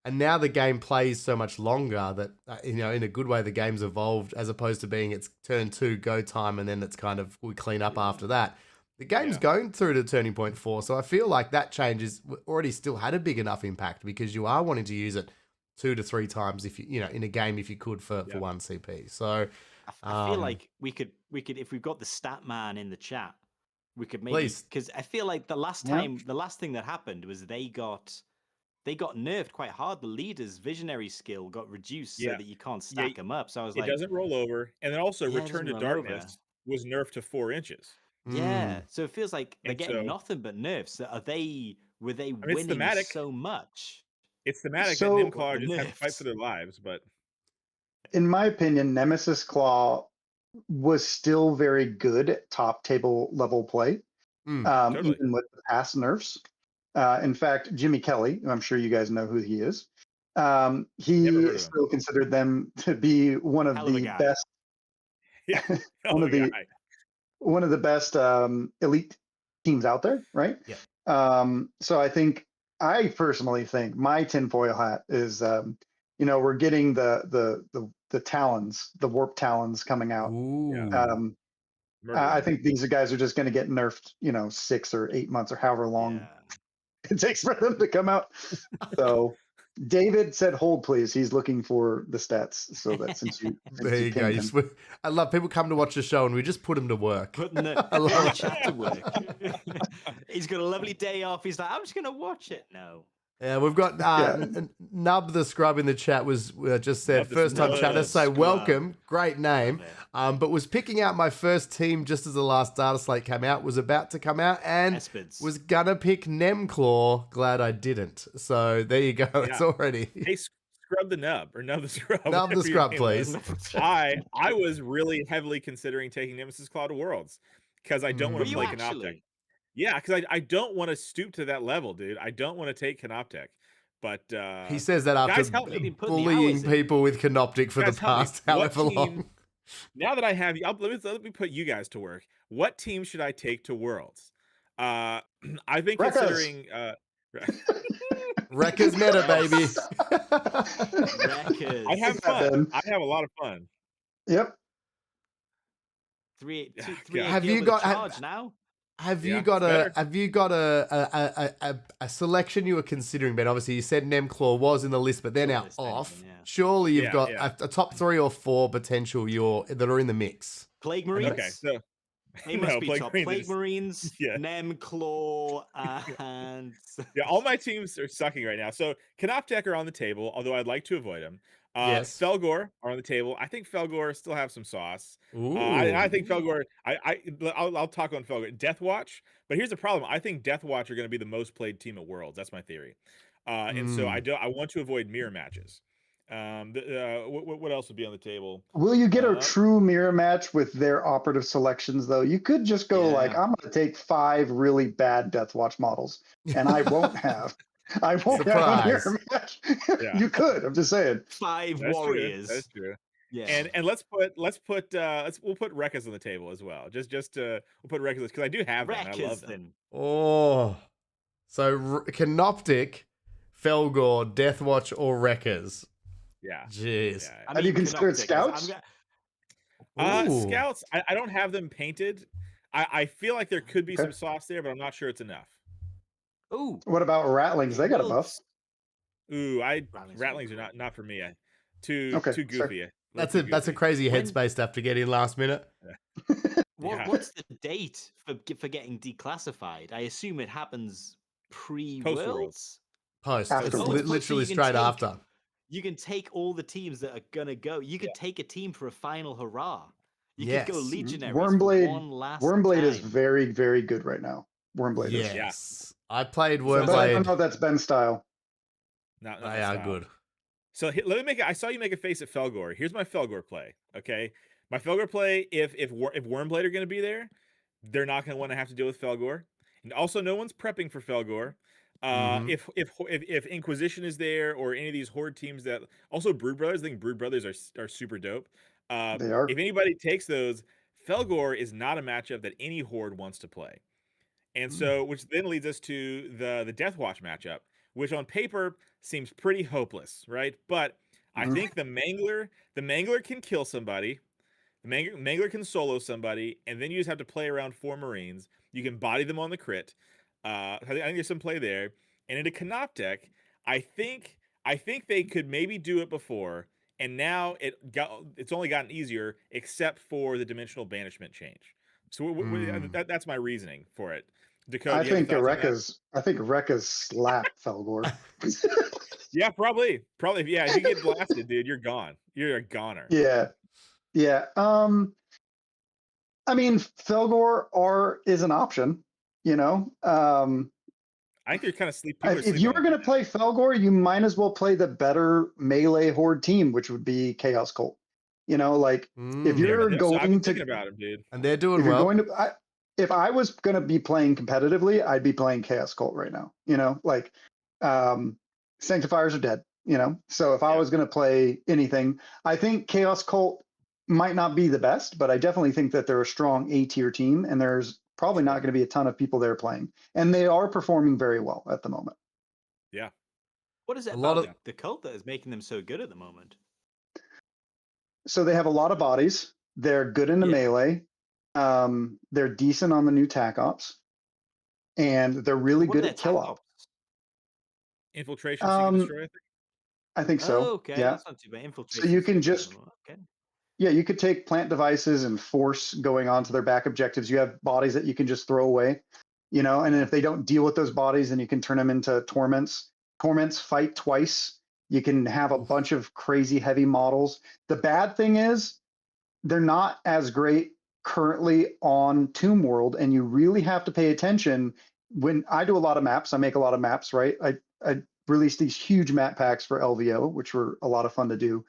And now the game plays so much longer that, in a good way, the game's evolved as opposed to being it's turn 2 go time and then it's kind of we clean up after that. The game's Yeah. going through to turning point 4, so I feel like that change is already still had a big enough impact because you are wanting to use it 2 to 3 times if you in a game if you could for Yeah. 1 CP. So I feel like we could if we've got the stat man in the chat, we could maybe Please. because I feel like the last thing that happened was they got nerfed quite hard. The leader's visionary skill got reduced so Yeah. that you can't stack them up. So I was It like, doesn't roll over, and then also Yeah, it Return doesn't to roll over. Darkness was nerfed to 4 inches. yeah. So it feels like they're And getting so- nothing but nerfs. So were they it's winning thematic. so much? It's thematic So- that Nemclaw just have to fight Nerfs. for their lives, but In my opinion, Nemesis Claw was still very good at top table level play, Totally. even with the past nerfs. In fact, Jimmy Kelly, who I'm sure you guys know who he is, Never heard he of him. still considered them to be one of Hell of a the guy. best, yeah, One of the- one of the best elite teams out there, right? Yeah. So I personally think my tinfoil hat is, we're getting the talons, the warp talons coming out. Ooh. I think these guys are just going to get nerfed, 6 or 8 months or however long Yeah. it takes for them to come out. So David said, "Hold, please." He's looking for the stats, so that since you There you go. pinned him. I love people come to watch the show and we just put them to work. Putting the, I love the it. chat to work. He's got a lovely day off. He's like, I'm just gonna watch it. No. Yeah, we've got Nub the Scrub in the chat was just said Nub the first time Scrub. chatter, say Scrub. welcome, great name. Love it. But was picking out my first team just as the last data slate came out, was about to come out, and Espids. was gonna pick Nemclaw. Glad I didn't. So there you go. It's Yeah. already Hey, Scrub the Nub or Nub the Scrub. Nub the whatever your Scrub, name was. please. I was really heavily considering taking Nemesis Claw to Worlds because I don't Mm. want Were to you play actually? Canoptech. Yeah, because I don't want to stoop to that level, dude. I don't want to take Canoptech. But he says that after guys, help me. You've been putting the bullying hours in. people with Canoptic for the Guys, help me. past What however team- long. Now that I have you, let me put you guys to work. What team should I take to Worlds? I've been Rekkas. considering. Wreckers meta, baby. Wreckers. I have Take that, fun. Ben. I have a lot of fun. Yep. Three God. Have kill you with a got- charge now? Have Yeah, you got it's better. a selection you were considering, Ben? Obviously, you said Nemclaw was in the list, but they're now Shortlist anything, off. yeah. Surely you've Yeah, got yeah. a top 3 or 4 potential that are in the mix. Plague Marines. Okay, so They must no, be Plague top. Marines Plague is- Marines, yeah. Nem, Claw, and Yeah, all my teams are sucking right now. So Canoptech are on the table, although I'd like to avoid them. Yes. Felgor are on the table. I think Felgor still have some sauce. Ooh. I think Felgor. I'll talk on Felgor. Deathwatch, but here's the problem. I think Deathwatch are going to be the most played team at Worlds. That's my theory. And so I want to avoid mirror matches. What else would be on the table? Will you get a true mirror match with their operative selections, though? You could just go like, Yeah. I'm going to take 5 really bad Deathwatch models, and I won't have. I won't have a mirror match. Yeah. You could. I'm just saying. 5 That's warriors. True. That's true. Yeah. And we'll put Rekkas on the table as well. We'll put Rekkas because I do have them. I love them. Then. Oh. So Canoptic, Felgor, Deathwatch, or Wreckers. Yeah. Jeez. Yeah. I Have you mean, considered Canoptic, Scouts? Ooh. Scouts, I don't have them painted. I feel like there could be Okay. some sauce there, but I'm not sure it's enough. Ooh. What about Rattlings? They got a buff. Wolves. Ooh, Rattlings Rattlings would are be not for me. Too Okay, goofy. That's a crazy When- headspace to have to get in last minute. Yeah. What's the date for getting declassified? I assume it happens Post-Worlds. pre-Worlds. Post. After It's Worlds. literally So you can straight take- after. You can take all the teams that are gonna go. You could take a team for a final hurrah. You could go Yes. Legionaries Wormblade- for one last Wormblade is time. very, very good right now. Wormblade is. Yes. I played So- But I don't Wormblade. know if that's Ben's style. Not They are style. good. So let me make it. I saw you make a face at Felgor. Here's my Felgor play. Okay, my Felgor play. If Wormblade are going to be there, they're not going to want to have to deal with Felgor. And also, no one's prepping for Felgor. Mhm. If Inquisition is there or any of these Horde teams that also Brood Brothers, I think Brood Brothers are super dope. They are. If anybody takes those, Felgor is not a matchup that any Horde wants to play. And so, which then leads us to the Deathwatch matchup, which on paper seems pretty hopeless, right? But I Mhm. think the Mangler can kill somebody. The Mangler can solo somebody, and then you just have to play around 4 Marines. You can body them on the crit. I think there's some play there. And into Canoptech, I think they could maybe do it before, and now it's only gotten easier, except for the dimensional banishment change. So that's my reasoning for it. Dakotah, I do you have think any thoughts on that? Rekkas slap Felgor. Yeah, probably. Yeah, if you get blasted, dude, you're gone. You're a goner. Yeah. Yeah. I mean, Felgor is an option, you know. I think they're kind of If you were going to play Felgor, you might as well play the better melee Horde team, which would be Chaos Cult. You know, like if you're I've going been to, thinking about him, dude. And they're doing if you're well. going to, if I was going to be playing competitively, I'd be playing Chaos Cult right now. You know, like Sanctifiers are dead. You know, so if I was going to play anything, I think Chaos Cult might not be the best, but I definitely think that they're a strong A tier team, and there's probably not going to be a ton of people there playing, and they are performing very well at the moment. Yeah. What is it A lot about of- the cult that is making them so good at the moment? So they have a lot of bodies. They're good in the Yeah. melee. They're decent on the new tac ops, and they're really What good are at their kill tac ops. ops? Infiltration, seek and destroy, I think. I think so. Oh, okay, Yeah. that's not too bad. Infiltration. you can is just- okay. Yeah, you could take plant devices and force going on to their back objectives. You have bodies that you can just throw away, you know, and if they don't deal with those bodies, then you can turn them into torments. Torments fight twice. You can have a bunch of crazy heavy models. The bad thing is they're not as great currently on Tomb World, and you really have to pay attention. When I do a lot of maps, I make a lot of maps, right? I released these huge map packs for LVO, which were a lot of fun to do.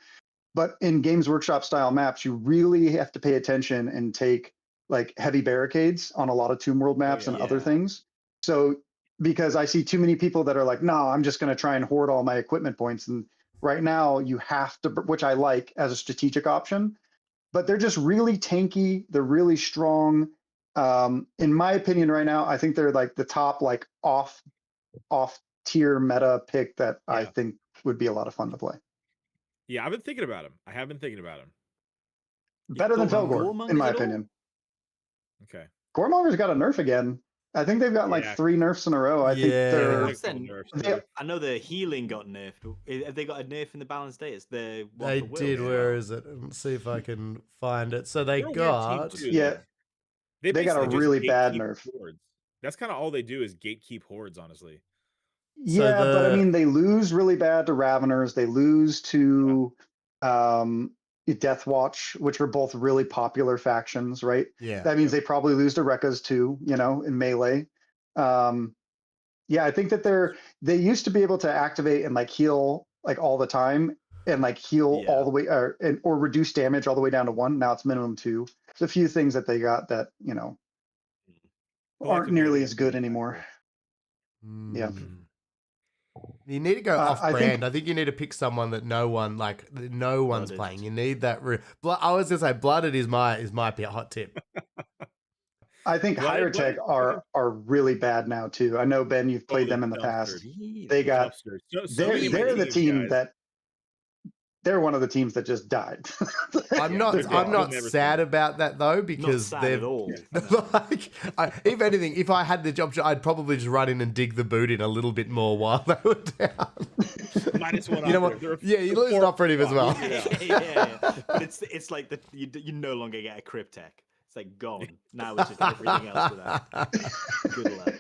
But in Games Workshop style maps, you really have to pay attention and take like heavy barricades on a lot of Tomb World maps and other yeah. things. So because I see too many people that are like, no, I'm just going to try and hoard all my equipment points. And right now you have to, which I like as a strategic option, but they're just really tanky. They're really strong. In my opinion, right now, I think they're like the top like off tier meta pick that I Yeah. think would be a lot of fun to play. Yeah, I've been thinking about him. I have been thinking about him. Better than thought of Felgor, in Goremongers my at all? opinion. Okay. Goremonger's got a nerf again. I think they've got like Yeah. 3 nerfs in a row. I think Yeah. they're There's a couple nerfs, they- too. I know the healing got nerfed. Have they got a nerf in the balance status? The one They for Will did. as Where well? is it? Let's see if I can find it. So they They're a weird team, got. too, yeah. though. They They got a basically just really bad gatekeep nerf. hordes. That's kind of all they do is gatekeep hordes, honestly. So Yeah, but I the- mean, they lose really bad to Raveners. They lose to Death Watch, which are both really popular factions, right? Yeah. That means they probably lose to Rekkas too, you know, in melee. Yeah, I think that they used to be able to activate and like heal like all the time and like heal Yeah. all the way or reduce damage all the way down to 1. Now it's minimum 2. There's a few things that they got that, you know, aren't Collectively, nearly they're as good pretty anymore. Yeah. Mm. You need to go off I brand. think- I think you need to pick someone that no one's Blooded. playing. You need that. I was gonna say blooded is might be a hot tip. I think Blooded- higher tech Blooded- are really bad now too. I know Ben, you've played them in the past. They got Dumpsters. So they're many of my the teams, team guys. that they're one of the teams that just died. I'm Yeah, not. they're I'm good. not I've never sad seen it. about that though because Not sad they're at all. like. If anything, if I had the job, I'd probably just run in and dig the boot in a little bit more while they were down. -1 You know what? operative. Yeah, you lose an operative as well. Yeah. But it's like you no longer get a Cryptek. It's like gone. Now it's just everything else with that. Good luck.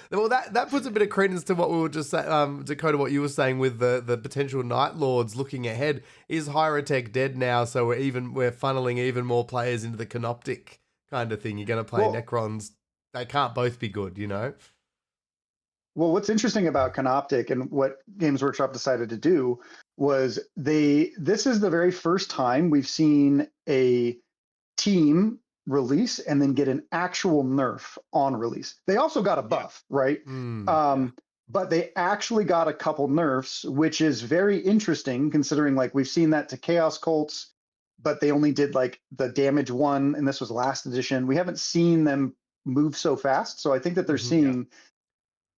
Well, that puts a bit of credence to what we were just saying, Dakotah, what you were saying with the potential Night Lords looking ahead. Is Hyrotech dead now? So we're funneling even more players into the Canoptic kind of thing. You're going to play Well- Necrons. They can't both be good, you know? Well, what's interesting about Canoptic and what Games Workshop decided to do was this is the very first time we've seen a team release and then get an actual nerf on release. They also got a buff, right? Mm. But they actually got a couple nerfs, which is very interesting considering like we've seen that to Chaos Cults, but they only did like the damage 1, and this was last edition. We haven't seen them move so fast, so I think that they're Mhm. seeing,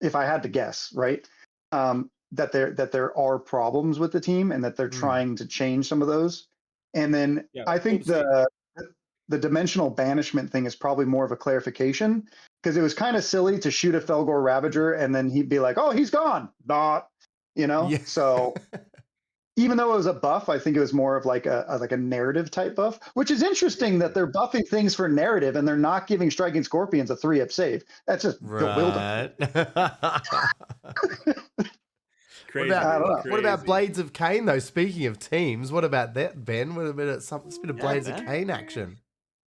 if I had to guess, right, that there are problems with the team and that they're Mm. trying to change some of those. And then Yeah, I think we'll the dimensional banishment thing is probably more of a clarification because it was kind of silly to shoot a Felgor Ravager and then he'd be like, "Oh, he's gone," not, you know. Yeah. So even though it was a buff, I think it was more of like a narrative type buff, which is interesting that they're buffing things for narrative and they're not giving Striking Scorpions a 3-up save. That's just bewildering. Right. Crazy. I don't know. What about Crazy. Blades of Cain, though? Speaking of teams, what about that, Ben? What about it's a bit of Blades of Ben. Cain action?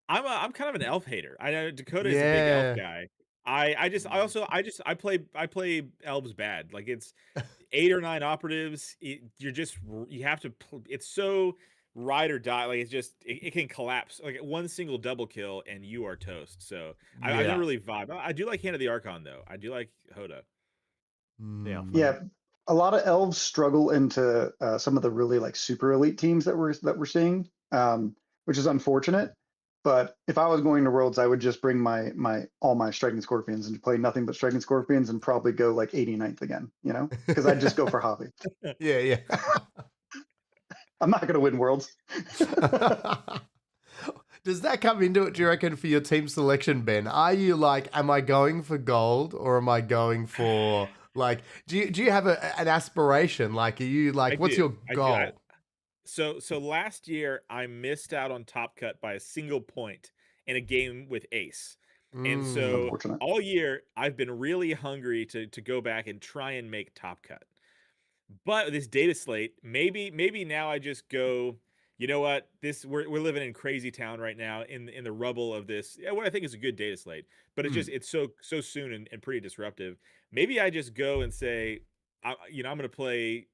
I'm kind of an elf hater. I know Dakotah is a big Yeah. elf guy. I play elves bad. Like it's 8 or 9 operatives. You have to. It's so ride or die. Like it can collapse. Like one single double kill and you are toast. So I Yeah. don't really vibe. I do like Hand of the Archon though. I do like Hoda. Yeah. Mm. Yeah, a lot of elves struggle into some of the really like super elite teams that we're seeing, which is unfortunate. But if I was going to Worlds, I would just bring all my Striking Scorpions and play nothing but Striking Scorpions and probably go like 89th again, you know, because I'd just go for hobby. Yeah, yeah. I'm not going to win Worlds. Does that come into it, do you reckon, for your team selection, Ben? Are you like, am I going for gold or am I going for, like, do you have an aspiration? Like, are you like, what's your I do. goal? So last year I missed out on Top Cut by a single point in a game with Ace. And Mm. so Unfortunate. all year I've been really hungry to go back and try and make Top Cut. But this data slate, maybe now I just go, you know what? We're living in crazy town right now in the rubble of this. What I think is a good data slate, but it's so soon and pretty disruptive. Maybe I just go and say, I'm going to play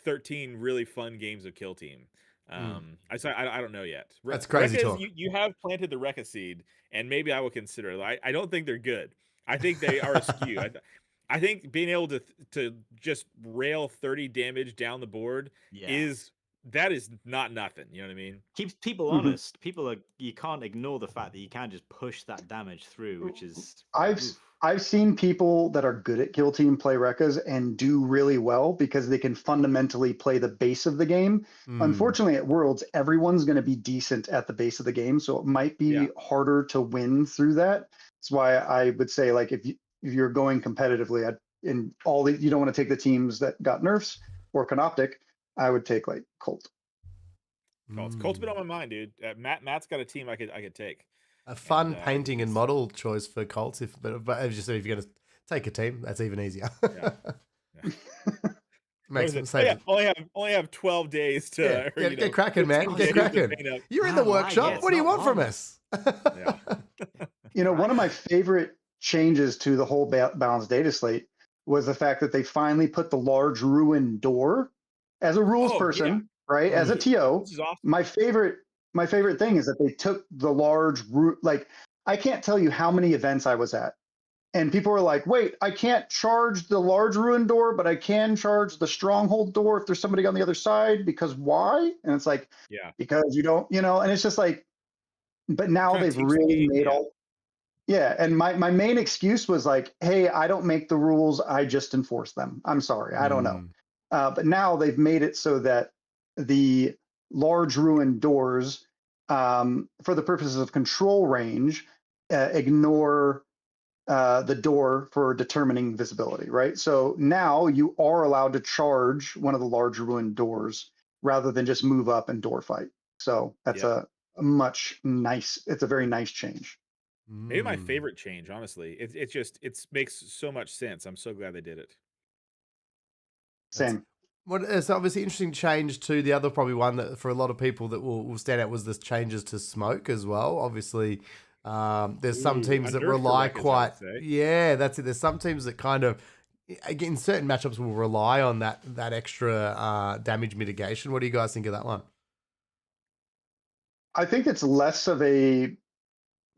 13 really fun games of Kill Team. I don't know yet. That's crazy Rekkas, talk. You have planted the Rekka seed, and maybe I will consider it. I don't think they're good. I think they are askew. I think being able to just rail 30 damage down the board Yeah. is that is not nothing. You know what I mean? Keeps people Mhm. honest. You can't ignore the fact that you can't just push that damage through, which is I've oof. I've seen people that are good at Kill Team play Rekkas and do really well because they can fundamentally play the base of the game. Unfortunately, at Worlds, everyone's going to be decent at the base of the game, so it might be Yeah. harder to win through that. That's why I would say, like, if you're going competitively, you don't want to take the teams that got nerfs or Canoptic. I would take like Colt. Colt's been on my mind, dude. Matt's got a team I could take. A fun And, painting and it's- model choice for Colts. But as you said, if you're going to take a team, that's even easier. Yeah. Makes What is them it? Oh, yeah, only have 12 days to Yeah, or, get cracking, man. 15 Get days to cracking. paint up. You're in the Wow, workshop. yeah, What do you it's want not from long. us? Yeah. One of my favorite changes to the whole balanced data slate was the fact that they finally put the large ruin door as a rules Oh, person, yeah. right? As a Dude, TO. this is awesome. My favorite thing is that they took the large like I can't tell you how many events I was at. And people were like, wait, I can't charge the large ruin door, but I can charge the stronghold door if there's somebody on the other side, because why? And it's like, Yeah. because you don't, and it's just like, but now Trying to they've teach the really game, made yeah. all. Yeah, and my main excuse was like, hey, I don't make the rules, I just enforce them. I'm sorry, I don't know. But now they've made it so that the large ruined doors, for the purposes of control range, ignore the door for determining visibility, right? So now you are allowed to charge one of the large ruined doors rather than just move up and door fight. So that's Yep. it's a very nice change. Maybe my favorite change, honestly. It makes so much sense. I'm so glad they did it. Same. It's obviously interesting change to the other probably one that for a lot of people that will stand out was the changes to smoke as well. Obviously, there's some teams that nerf for rely Rekkas, I would quite. say. Yeah, that's it. There's some teams that kind of, again, certain matchups will rely on that extra damage mitigation. What do you guys think of that one? I think it's less of a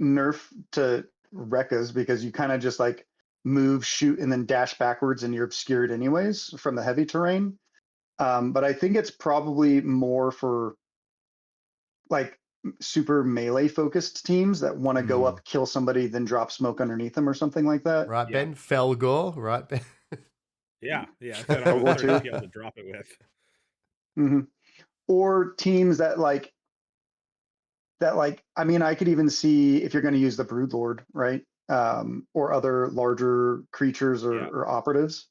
nerf to Rekkas because you kind of just like move, shoot, and then dash backwards and you're obscured anyways from the heavy terrain. But I think it's probably more for like super melee focused teams that want to go up, kill somebody, then drop smoke underneath them or something like that. Right, Yeah. Ben? Felgor, right, Ben? Yeah. Instead of having Or 30 two. people to drop it with. Mm-hmm. Or teams that I mean, I could even see if you're going to use the Broodlord, right? Or other larger creatures or operatives.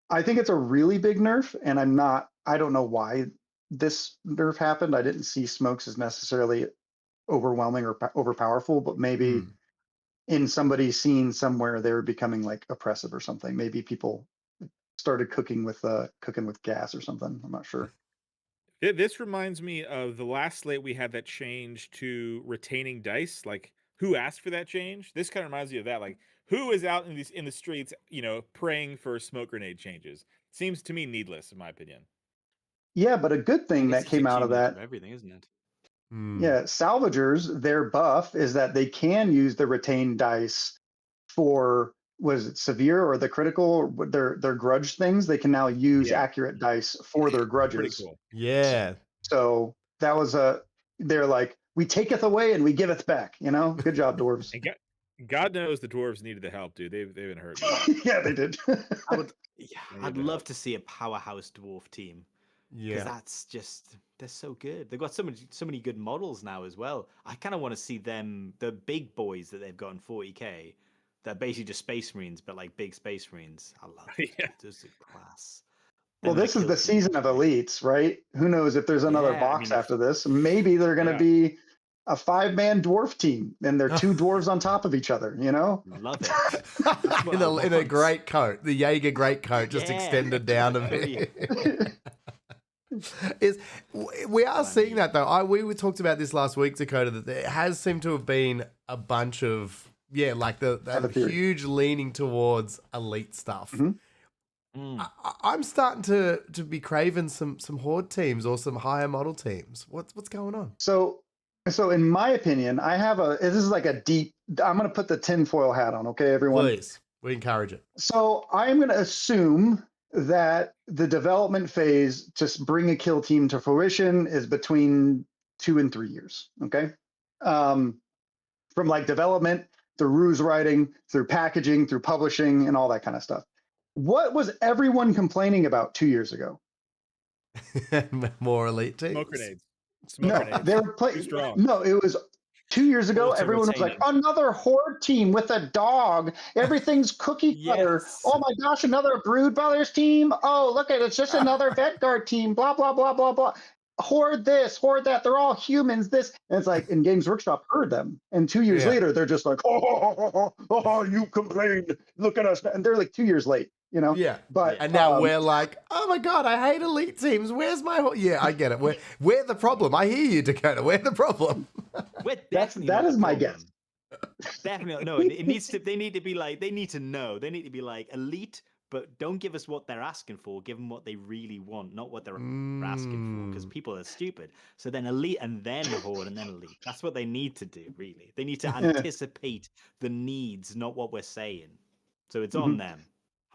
I think it's a really big nerf, and I don't know why this nerf happened. I didn't see smokes as necessarily overwhelming or overpowerful, but maybe in somebody's scene somewhere they were becoming like oppressive or something. Maybe people started cooking with gas or something. I'm not sure. This reminds me of the last slate we had that change to retaining dice. Like, who asked for that change? This kind of reminds me of that. Like, who is out in the streets, praying for smoke grenade changes? Seems to me needless, in my opinion. Yeah, but a good I thing guess that it's came out of accumulative that. everything, isn't it? Yeah, salvagers, their buff is that they can use the retained dice for, was it severe or the critical, their grudge things. They can now use accurate dice for their grudges. Pretty cool. Yeah. So that was they're like, we taketh away and we giveth back, Good job, dwarves. And God knows the dwarves needed the help, dude. They've been hurt. Yeah, they did. I'd love to see a powerhouse dwarf team. Because that's just, they're so good. They've got so many good models now as well. I kind of want to see them, the big boys that they've got in 40k, they're basically just Space Marines, but like big Space Marines. I love it. Yeah. Those are class. Well, Then this is Kill the Team season of elites, right? Who knows if there's another Yeah, I box mean, after this? Maybe they're going to be a 5-man dwarf team, and they're 2 dwarves on top of each other. Love it. in a great coat, the Jaeger great coat, just extended down a bit. We are seeing that though. We talked about this last week, Dakotah, that there has seemed to have been a bunch of like the huge leaning towards elite stuff. I'm starting to be craving some horde teams or some higher model teams. What's going on? So in my opinion, this is like a deep. I'm going to put the tinfoil hat on, okay, everyone. Please, we encourage it. So I am going to assume that the development phase to bring a kill team to fruition is between 2 and 3 years. Okay. Um, from like development through ruse writing, through packaging, through publishing, and all that kind of stuff. What was everyone complaining about 2 years ago? More elite teams. Smoke grenades. No, they were Too playing. strong. No, it was 2 years ago. Auto Everyone was like, retaining. another horde team with a dog. Everything's cookie cutter. Yes. Oh my gosh, another Brood Brothers team. Oh, look at it. It's just another Vetguard team. Blah, blah, blah, blah, blah. Horde this, horde that. They're all humans. This. And it's like, and Games Workshop heard them. And 2 years Yeah. later, they're just like, oh, you complained. Look at us. And they're like 2 years late, you know? Yeah. But And now we're like, oh my God, I hate elite teams. Where's my... Yeah, I get it. We're the problem. I hear you, Dakotah. We're the problem. We're that definitely is not my the guess. problem. Definitely no. It needs to. They need to be like. They need to know. They need to be like elite, but don't give us what they're asking for. Give them what they really want, not what they're asking for. Because people are stupid. So then elite, and then horde, and then elite. That's what they need to do. Really, they need to anticipate the needs, not what we're saying. So it's on them,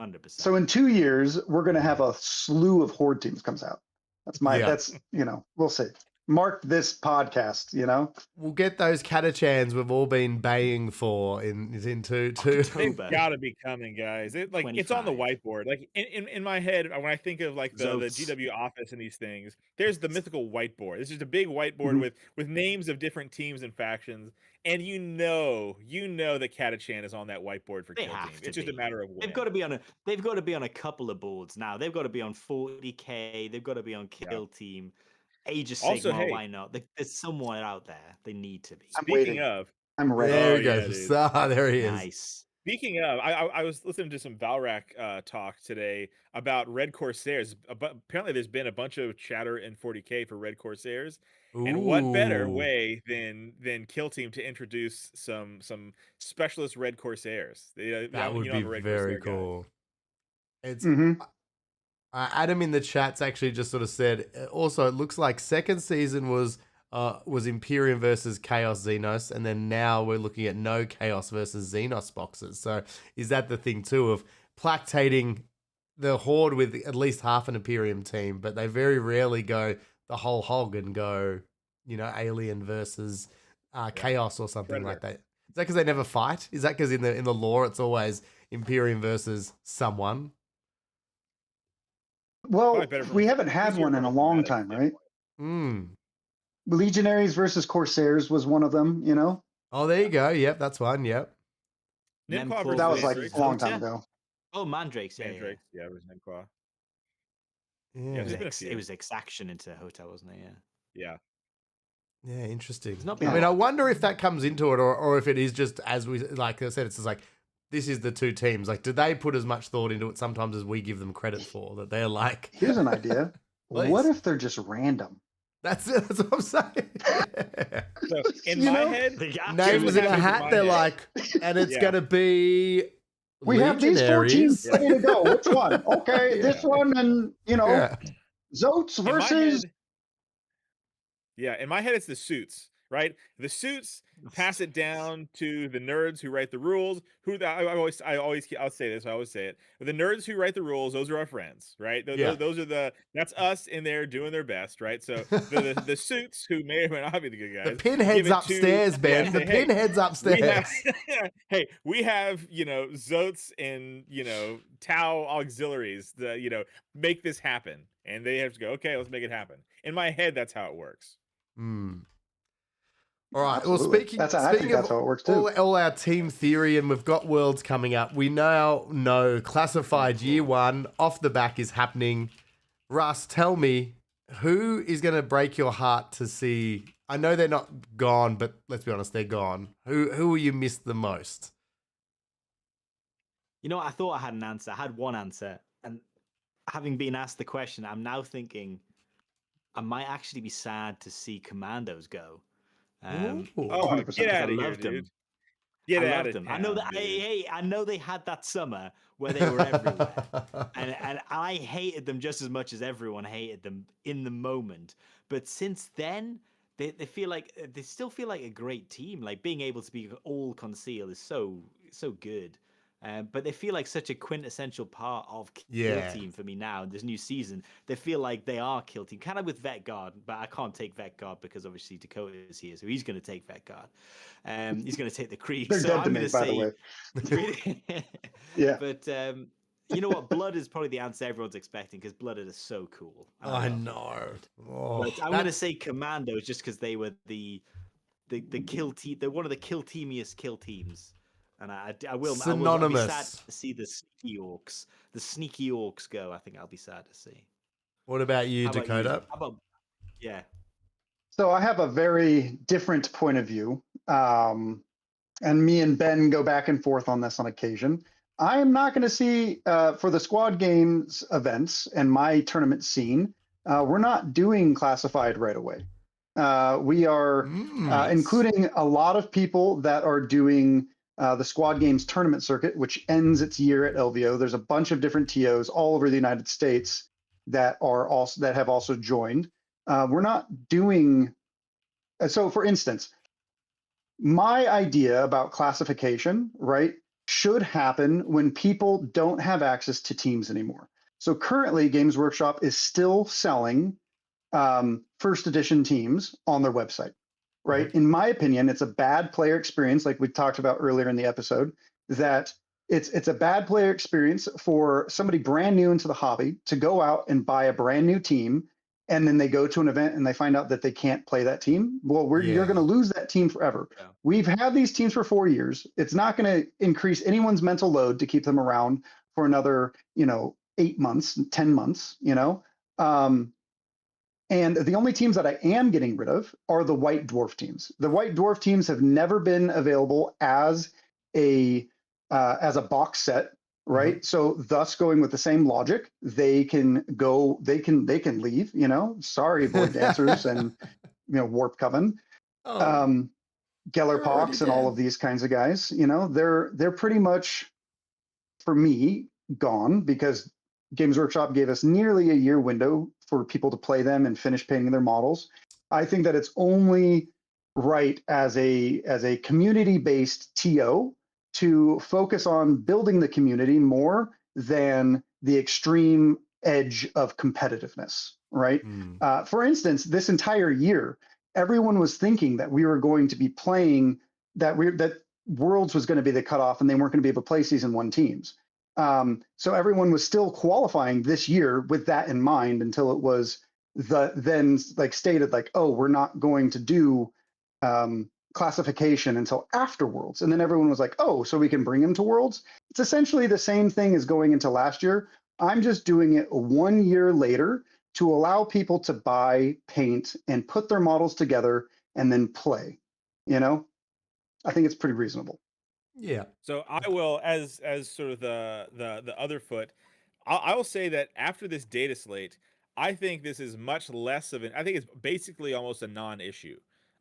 100%. So in 2 years, we're going to have a slew of horde teams comes out. That's we'll see. Mark this podcast, We'll get those Catachans we've all been baying for in two. They've got to be coming, guys. It's on the 25. whiteboard. Like in my head, when I think of like the GW office and these things, there's the mythical whiteboard. It's just a big whiteboard with names of different teams and factions, and you know that Catachan is on that whiteboard for They Kill have Team. to It's just a be. matter of when. They've got to be on a couple of boards now. They've got to be on 40K. They've got to be on Kill Team. Age of Sigmar, Also, hey, why not? There's somewhere out there. They need to be. Speaking of, I'm ready. There Oh, he yeah, goes. dude. There he is. Nice. Speaking of, I was listening to some Valrak talk today about Red Corsairs. Apparently, there's been a bunch of chatter in 40K for Red Corsairs. And what better Ooh. way than Kill Team to introduce some specialist Red Corsairs? That would I'm be a Red very Corsair guy. cool. It's Mhm. Adam in the chat's actually just sort of said. Also, it looks like second season was Imperium versus Chaos Xenos, and then now we're looking at no Chaos versus Xenos boxes. So is that the thing too of plactating the Horde with at least half an Imperium team, but they very rarely go the whole hog and go, Alien versus Chaos or something like that. Is that because they never fight? Is that because in the lore it's always Imperium versus someone? Well, we haven't had one in a long time, right? Legionaries versus Corsairs was one of them, Oh, there you go. Yep, that's one. Yep. Nimquah Memphis That was like Mandrakes. a long time ago. Oh, Mandrakes. Yeah, Mandrakes. Yeah, it was Nimquah. Yeah. there's been a few. It was Exaction into Hotel, wasn't it? Yeah. Yeah, interesting. It's not I bad. mean, I wonder if that comes into it, or if it is just as we like I said, it's just like this is the two teams. Like, do they put as much thought into it sometimes as we give them credit for? That they're like, Here's an idea. Please. What if they're just random? that's what I'm saying. So in my head, Names in a hat. They're like, and it's gonna be. We have these 4 teams Legionaries. ready to go. Which one? Okay, this one, and Yeah. Zotes in my versus. head, in my head, it's the suits, right? The suits pass it down to the nerds who write the rules. I'll say this. I always say it. But the nerds who write the rules, those are our friends, right? Those are that's us in there doing their best, right? So the suits who may or may not be the good guys. The pinhead's upstairs, Ben. The pinhead's upstairs. We have Zotes and Tau auxiliaries that make this happen, and they have to go. Okay, let's make it happen. In my head, that's how it works. All right. Absolutely. Well, speaking I think of that's how it works too. all our team theory, and we've got Worlds coming up. We now know Classified Year 1 off the back is happening. Russ, tell me, who is going to break your heart to see? I know they're not gone, but let's be honest, they're gone. Who will you miss the most? I thought I had an answer. I had one answer, and having been asked the question, I'm now thinking I might actually be sad to see Commandos go. Ooh. Oh, 100%. get out I of here, loved them. dude. Get I out loved of them. town, I know that. dude. Hey, I know they had that summer where they were everywhere, and I hated them just as much as everyone hated them in the moment. But since then, they still feel like a great team. Like being able to be all concealed is so good. But they feel like such a quintessential part of Kill Yeah. Team for me now. This new season, they feel like they are Kill Team, kind of with Vet Guard, but I can't take Vet Guard because obviously Dakotah is here, so he's going to take Vet Guard. He's going to take the Krieg. They're So dead to I'm me, going to by the say, way. really, Yeah. but you know what? Blood is probably the answer everyone's expecting because Blooded is so cool. I love know. Blooded. Oh, But I'm going to say Commandos just because they were the kill team. They're one of the kill teamiest kill teams. And I'll be sad synonymous. to see the sneaky orcs. The sneaky orcs go. I think I'll be sad to see. What about you, How about you? Dakotah? How about yeah? So I have a very different point of view. And me and Ben go back and forth on this on occasion. I am not going to see for the squad games events and my tournament scene, we're not doing classified right away. We are Nice. including a lot of people that are doing the squad games tournament circuit, which ends its year at LVO. There's a bunch of different TOs all over the United States that have also joined. We're not doing so. For instance, my idea about classification, right, should happen when people don't have access to teams anymore. So currently, Games Workshop is still selling first edition teams on their website, right? In my opinion, it's a bad player experience, like we talked about earlier in the episode, that it's a bad player experience for somebody brand new into the hobby to go out and buy a brand new team, and then they go to an event and they find out that they can't play that team. Well, you're going to lose that team forever. Yeah. We've had these teams for 4 years. It's not going to increase anyone's mental load to keep them around for another, 8 months, 10 months, and the only teams that I am getting rid of are the white dwarf teams. The white dwarf teams have never been available as a box set, right? So thus going with the same logic, they can leave, sorry, Void Dancers and Warp Coven. Oh, Gellerpox and all of these kinds of guys, they're pretty much, for me, gone because Games Workshop gave us nearly a year window for people to play them and finish painting their models. I think that it's only right as a community-based TO to focus on building the community more than the extreme edge of competitiveness, right? For instance, this entire year, everyone was thinking that we were going to be playing that Worlds was going to be the cutoff and they weren't going to be able to play season 1 teams. So everyone was still qualifying this year with that in mind until it was then stated oh, we're not going to do classification until after Worlds. And then everyone was like, oh, so we can bring them to Worlds. It's essentially the same thing as going into last year. I'm just doing it 1 year later to allow people to buy, paint, and put their models together and then play. I think it's pretty reasonable. Yeah. So I will, as sort of the other foot, I will say that after this data slate, I think this is much less of an. I think it's basically almost a non-issue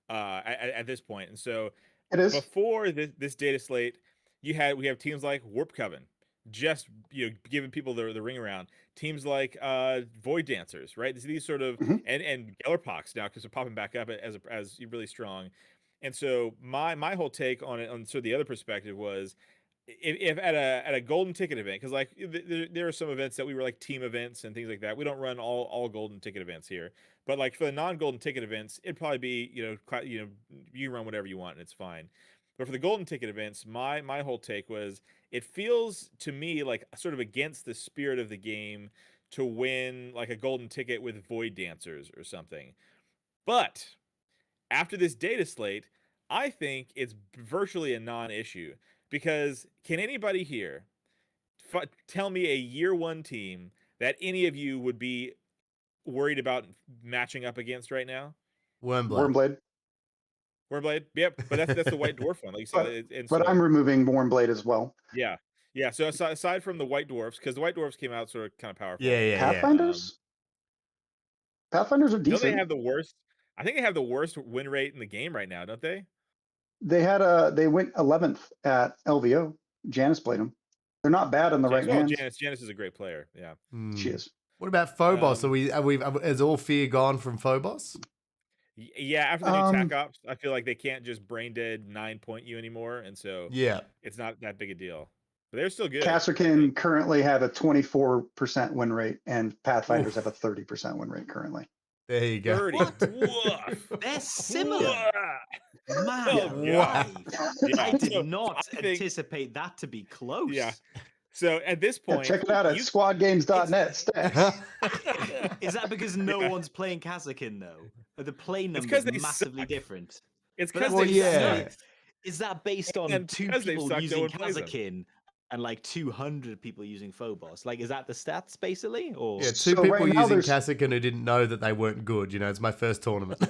at this point. And so It is. before this data slate, we have teams like Warp Coven, just giving people the ring around. Teams like Void Dancers, right? These sort of and Gellerpox now because they're popping back up as really strong. And so my whole take on it, on sort of the other perspective, was if at a golden ticket event, because like there are some events that we were like team events and things like that. We don't run all golden ticket events here, but like for the non-golden ticket events, it'd probably be you can run whatever you want and it's fine. But for the golden ticket events, my whole take was it feels to me like sort of against the spirit of the game to win like a golden ticket with Void Dancers or something. But after this data slate, I think it's virtually a non-issue because can anybody here tell me a year 1 team that any of you would be worried about matching up against right now? Wormblade. Wormblade, yep, but that's the white dwarf one, like you said. But I'm removing Wormblade as well. Yeah. So aside from the white dwarfs, because the white dwarfs came out sort of kind of powerful. Pathfinders. Pathfinders are decent. Don't they have the worst? I think they have the worst win rate in the game right now, don't they? They went 11th at LVO. Janice played them. They're not bad in the right hands. Janice is a great player. Yeah, she is. What about Phobos? Has all fear gone from Phobos? Yeah, after the new TAC ops, I feel like they can't just brain dead 9 point you anymore, and so yeah, it's not that big a deal. But they're still good. Kasserkin currently have a 24% win rate, and Pathfinders have a 30% win rate currently. There you go. 30. What? Woof. They're similar. Woof. Man Oh, alive. Yeah. I did So, not I think- anticipate that to be close. Yeah. So at this Yeah, point, check it out at you- squadgames.net. Stacks. Is that because no Yeah. one's playing Kasserkin though? Are the play 'cause numbers they massively suck. different? It's But because that's they yeah. suck. Is that based on And 2 because they people suck, no using one plays them. Kasserkin and like 200 people using Phobos? Like, is that the stats basically? Or Yeah, two So people right now using there's- Kasserkin who didn't know that they weren't good. You know, it's my first tournament.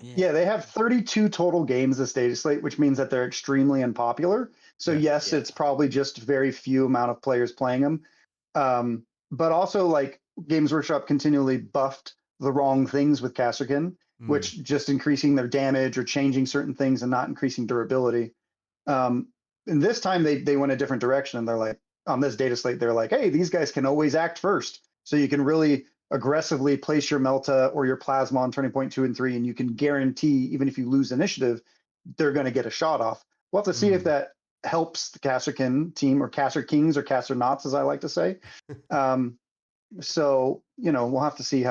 Yeah, they have 32 total games this data slate, which means that they're extremely unpopular. So Yeah. yes, Yeah. it's probably just very few amount of players playing them. But also, like, Games Workshop continually buffed the wrong things with Kasserkin, which just increasing their damage or changing certain things and not increasing durability. And this time they went a different direction, and they're like, on this data slate, they're like, hey, these guys can always act first. So you can really aggressively place your Melta or your Plasma on turning point 2 and 3, and you can guarantee, even if you lose initiative, they're going to get a shot off. We'll have to see if that helps the Kasserkin team, or Kasser Kings, or Kasser Knots, as I like to say. So, you know, we'll have to see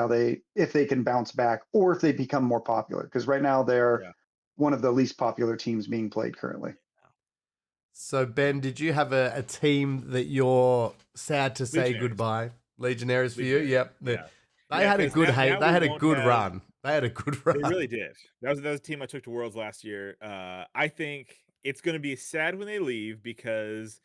if they can bounce back, or if they become more popular, because right now they're one of the least popular teams being played currently. So, Ben, did you have a team that you're sad to say Legionaries. goodbye? Legionaires for you? Legionaries. Yep. Yeah. They had a 'cause good now They we had a won't good have- run. They had a good run. They really did. That was a team I took to Worlds last year. I think it's going to be sad when they leave, because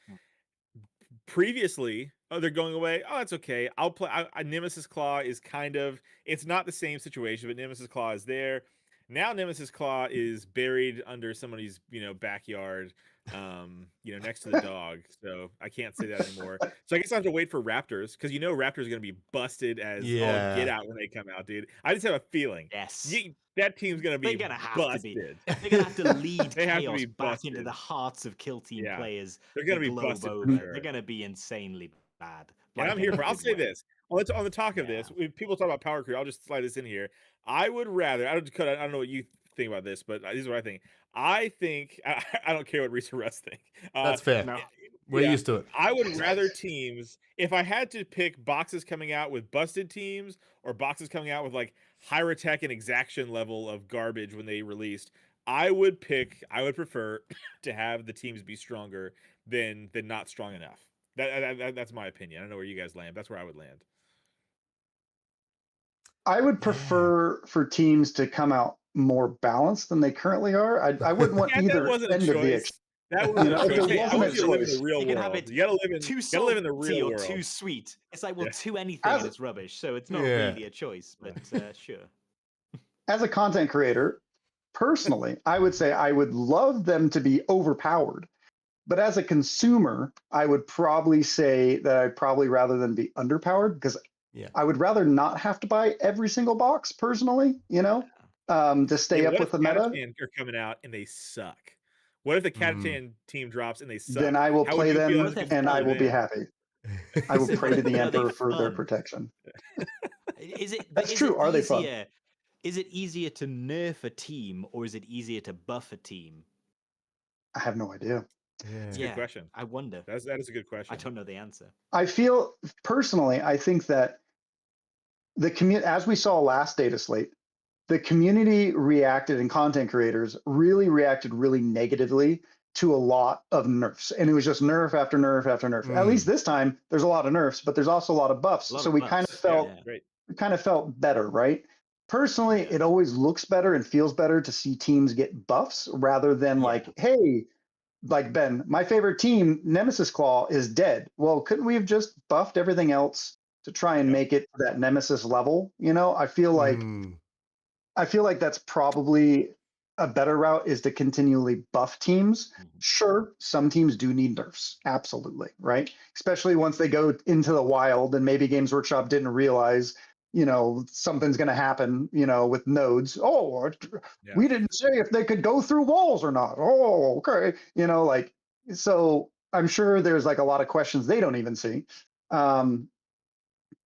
previously, they're going away. Oh, that's okay. I'll play. Nemesis Claw is kind of, it's not the same situation, but Nemesis Claw is there. Now Nemesis Claw is buried under somebody's, backyard, next to the dog. So I can't say that anymore. So I guess I have to wait for Raptors, because Raptors are going to be busted as all get out when they come out, dude. I just have a feeling. yes, That team's going to be they're gonna have busted. to be. They're gonna have to lead They have to chaos be back into busted. the hearts of Kill Team Yeah. players. They're going the to be globe busted for over. sure. They're gonna be insanely bad. And like I'm in here a for. I'll good say way. this. On the talk of this, when people talk about Power Crew, I'll just slide this in here. I would rather. I don't know what you think about this, but this is what I think. I think I don't care what Reese or Russ think. That's fair. No. We're used to it. I would rather teams. If I had to pick boxes coming out with busted teams, or boxes coming out with like higher tech and exaction level of garbage when they released, I would prefer to have the teams be stronger than not strong enough. That's my opinion. I don't know where you guys land. That's where I would land. I would prefer for teams to come out more balanced than they currently are. I wouldn't want That either wasn't a end of the choice. That was You know, a if choice. there Hey, I wasn't want a you to live in choice, the real you can have world. it You gotta live in. Too Gotta live in the salty real or world. too sweet. It's like, well, Yeah. too anything As- and it's rubbish. So it's not Yeah. really a choice, but sure. as a content creator, personally, I would say I would love them to be overpowered. But as a consumer, I would probably say that I'd probably rather than be underpowered, because Yeah. I would rather not have to buy every single box personally, to stay Yeah, up what with if the meta. Catatan are coming out and they suck? What if the Catatan team drops and they suck? Then I will How would play you feel them as a and I consumer will be then? happy. I will pray to the Are they Emperor for their fun? protection. That's true. Are they fun? Is it easier to nerf a team, or is it easier to buff a team? I have no idea. That's a good question. I wonder. That is a good question. I don't know the answer. I feel personally, I think that the community, as we saw last data slate, the community reacted, and content creators really reacted really negatively to a lot of nerfs. And it was just nerf after nerf after nerf. At least this time, there's a lot of nerfs, but there's also a lot of buffs. A lot So of we buffs. kind of felt Great. we kind of felt better, right? Personally, Yeah. it always looks better and feels better to see teams get buffs rather than like, hey, like Ben, my favorite team, Nemesis Claw, is dead. Well, couldn't we have just buffed everything else to try and make it to that Nemesis level? I feel like that's probably a better route, is to continually buff teams. Sure, some teams do need nerfs, absolutely, right? Especially once they go into the wild, and maybe Games Workshop didn't realize, something's going to happen, with nodes. Oh, we didn't say if they could go through walls or not. Oh, okay. So I'm sure there's like a lot of questions they don't even see.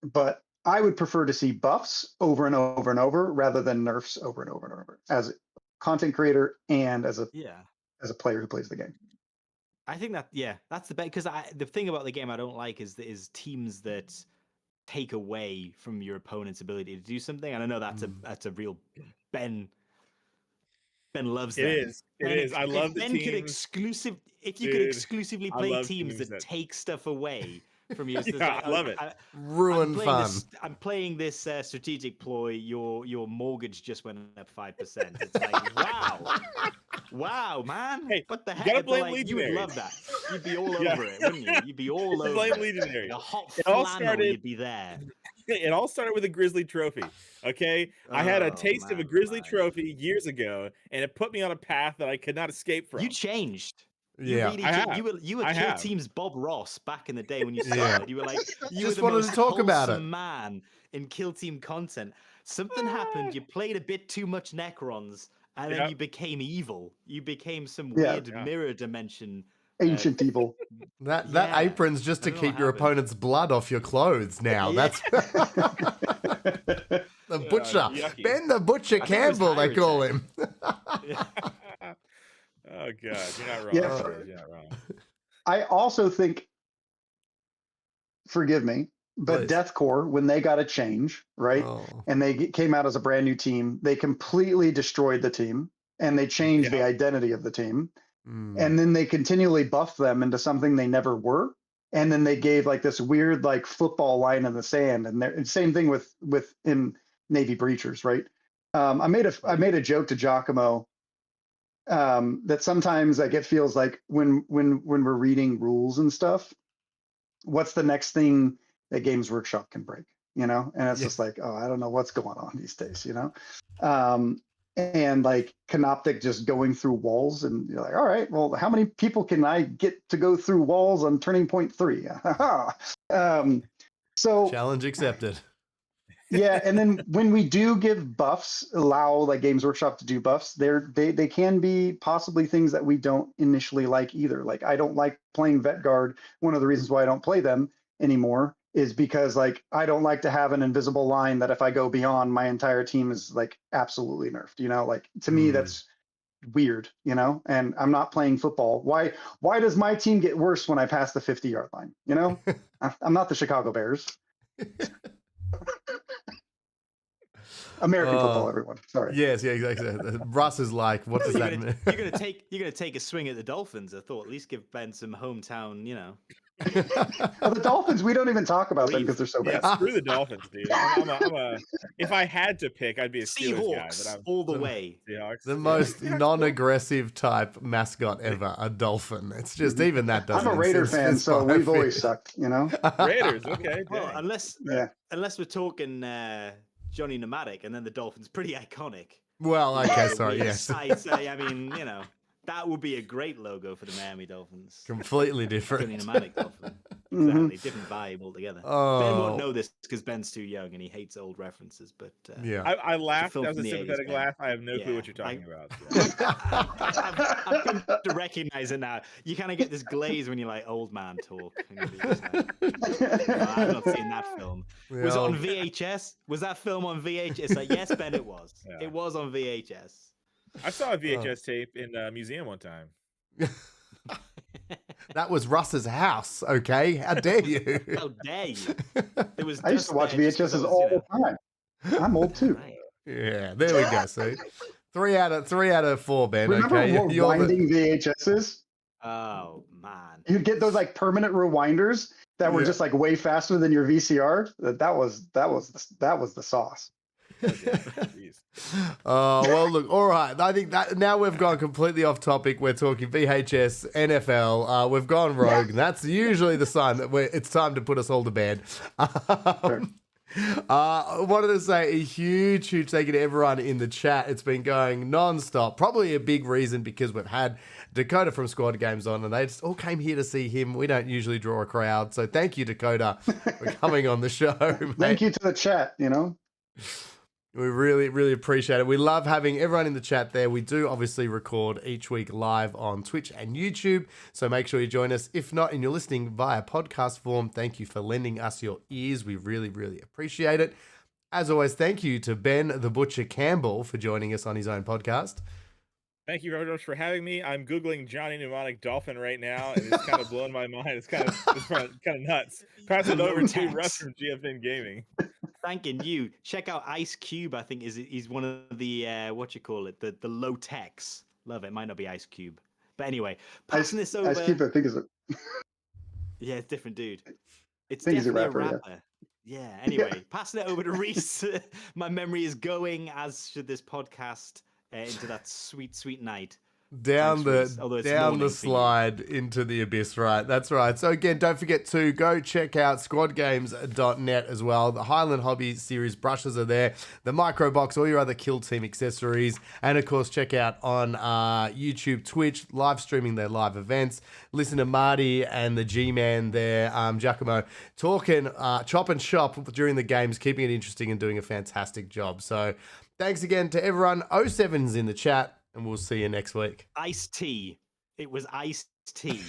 But I would prefer to see buffs over and over and over rather than nerfs over and over and over, as a content creator and as a player who plays the game. I think that that's the best because the thing about the game I don't like is teams that take away from your opponent's ability to do something. And I know that's a real Ben. Ben loves It them. is. It is. I love the Ben teams. if you could Dude, exclusively I play love teams that take stuff away from you. So it's Yeah, like, I love it. Ruin fun. I'm playing this strategic ploy. Your mortgage just went up 5%. It's like, wow, man. Hey, what the you heck? gotta But, blame like, you would Legionaries. love that. You'd be all Yeah. over it, wouldn't you? You'd be all over Blame it. Legionaries. A hot It all flannel, started- you'd be there. It all started with a Grizzly trophy. Okay, I had a Oh, taste of a man, Grizzly man. trophy years ago, and it put me on a path that I could not escape from. You changed. You Yeah. really I have. you were I Kill have. Team's Bob Ross back in the day when you Yeah. started. You were like you Just were the wanted to most talk about it. wholesome man in Kill Team content. Something happened. You played a bit too much Necrons, and then Yep. you became evil. You became some Yeah. weird mirror dimension. Ancient evil. That Yeah. apron's just to I don't know keep what your happened. opponent's blood off your clothes now. Yeah. That's the butcher. yucky. Ben the Butcher I think it was Campbell, they Pirate call Tech. him. Oh god, you're not wrong. Yeah. Chris, you're not wrong. I also think, forgive me, but Please. Deathcore, when they got a change, right, Oh. and they came out as a brand new team, they completely destroyed the team and they changed the Yeah. identity of the team. Mm. And then they continually buffed them into something they never were. And then they gave like this weird like football line in the sand. And same thing with in Navy Breachers, right? I made a joke to Giacomo that sometimes like it feels like when we're reading rules and stuff, what's the next thing that Games Workshop can break, you know? And it's Yeah. just like, oh, I don't know what's going on these days, you know? And like Canoptic just going through walls, and you're like, all right, well, how many people can I get to go through walls on Turning Point 3? So Challenge accepted. yeah, and then when we do give buffs, allow like Games Workshop to do buffs, they can be possibly things that we don't initially like either. Like I don't like playing Vet Guard. One of the reasons why I don't play them anymore is because like I don't like to have an invisible line that if I go beyond, my entire team is like absolutely nerfed. You know, like to me that's weird. You know, and I'm not playing football. Why does my team get worse when I pass the 50-yard line? You know, I'm not the Chicago Bears. American football, everyone. Sorry. Yes, yeah, exactly. Russ is like, what does You're that mean? gonna take a swing at the Dolphins. I thought at least give Ben some hometown, you know. Well, the Dolphins, we don't even talk about them because they're so bad. Yeah, screw the Dolphins, dude. If I had to pick, I'd be a Steelers guy. Seahawks But I'm all the way. Seahawks. The most non-aggressive type mascot ever, a dolphin. It's just even that doesn't. I'm a Raider it's fan, so we've fine. always sucked, you know? Raiders. Okay. Well, dang. unless we're talking Johnny Pneumatic, and then the Dolphins pretty iconic. Well, okay, sorry, yes. I'd say, I mean, you know, that would be a great logo for the Miami Dolphins. Completely Johnny different. Pneumatic Dolphin. Mhm. Exactly, different vibe altogether. Ben Oh, won't know this because Ben's too young and he hates old references. But yeah. I laughed. film That was a from the 80s, sympathetic man. laugh. I have no clue Yeah, what you're talking about. I've come to recognize it now. You kind of get this glaze when you like old man talk. And you're just like, "No, I've not seen that film. Was it on VHS? Was that film on VHS? It's like, yes, Ben, it was. Yeah. It was on VHS. I saw a VHS tape in a museum one time. That was Russ's house, okay? How dare you? How dare you? It was I used to watch VHSs all the time. I'm old too. Right. Yeah, there we go. See, 3 out of 4, Ben. Remember Okay, you're the- rewinding VHSs? Oh man. You'd get those like permanent rewinders that were Yeah. just like way faster than your VCR. That was the sauce. Jeez. Oh, well, look, all right. I think that now we've gone completely off topic. We're talking VHS, NFL. We've gone rogue. And that's usually the sign that it's time to put us all to bed. I wanted to say a huge thank you to everyone in the chat. It's been going non-stop. Probably a big reason because we've had Dakotah from Squad Games on, and they just all came here to see him. We don't usually draw a crowd. So thank you, Dakotah, for coming on the show. Thank mate. you to the chat, you know? We really, really appreciate it. We love having everyone in the chat there. We do obviously record each week live on Twitch and YouTube, so make sure you join us. If not, and you're listening via podcast form, thank you for lending us your ears. We really, really appreciate it. As always, thank you to Ben the Butcher Campbell for joining us on his own podcast. Thank you very much for having me. I'm Googling Johnny Mnemonic Dolphin right now, and it's kind of blowing my mind. It's kind of nuts. Pass it over to Russ from GFN Gaming. Thanking you. Check out Ice Cube. I think he's one of the the low techs. Love it. Might not be Ice Cube, but anyway, passing this over. Ice Cube, I think is a. Yeah, it's a different dude. It's think he's a definitely rapper, a rapper. Yeah. Anyway, passing it over to Reese. My memory is going, as should this podcast, into that sweet, sweet night. Down Thanks, Reese. down the slide into the abyss, right? That's right. So again, don't forget to go check out squadgames.net as well. The Highland Hobby Series brushes are there, the micro box, all your other Kill Team accessories, and of course check out on YouTube, Twitch, live streaming their live events. Listen to Marty and the G-Man there, Giacomo, talking chop and shop during the games, keeping it interesting and doing a fantastic job. So thanks again to everyone. 07's in the chat. And we'll see you next week. Iced tea. It was iced tea.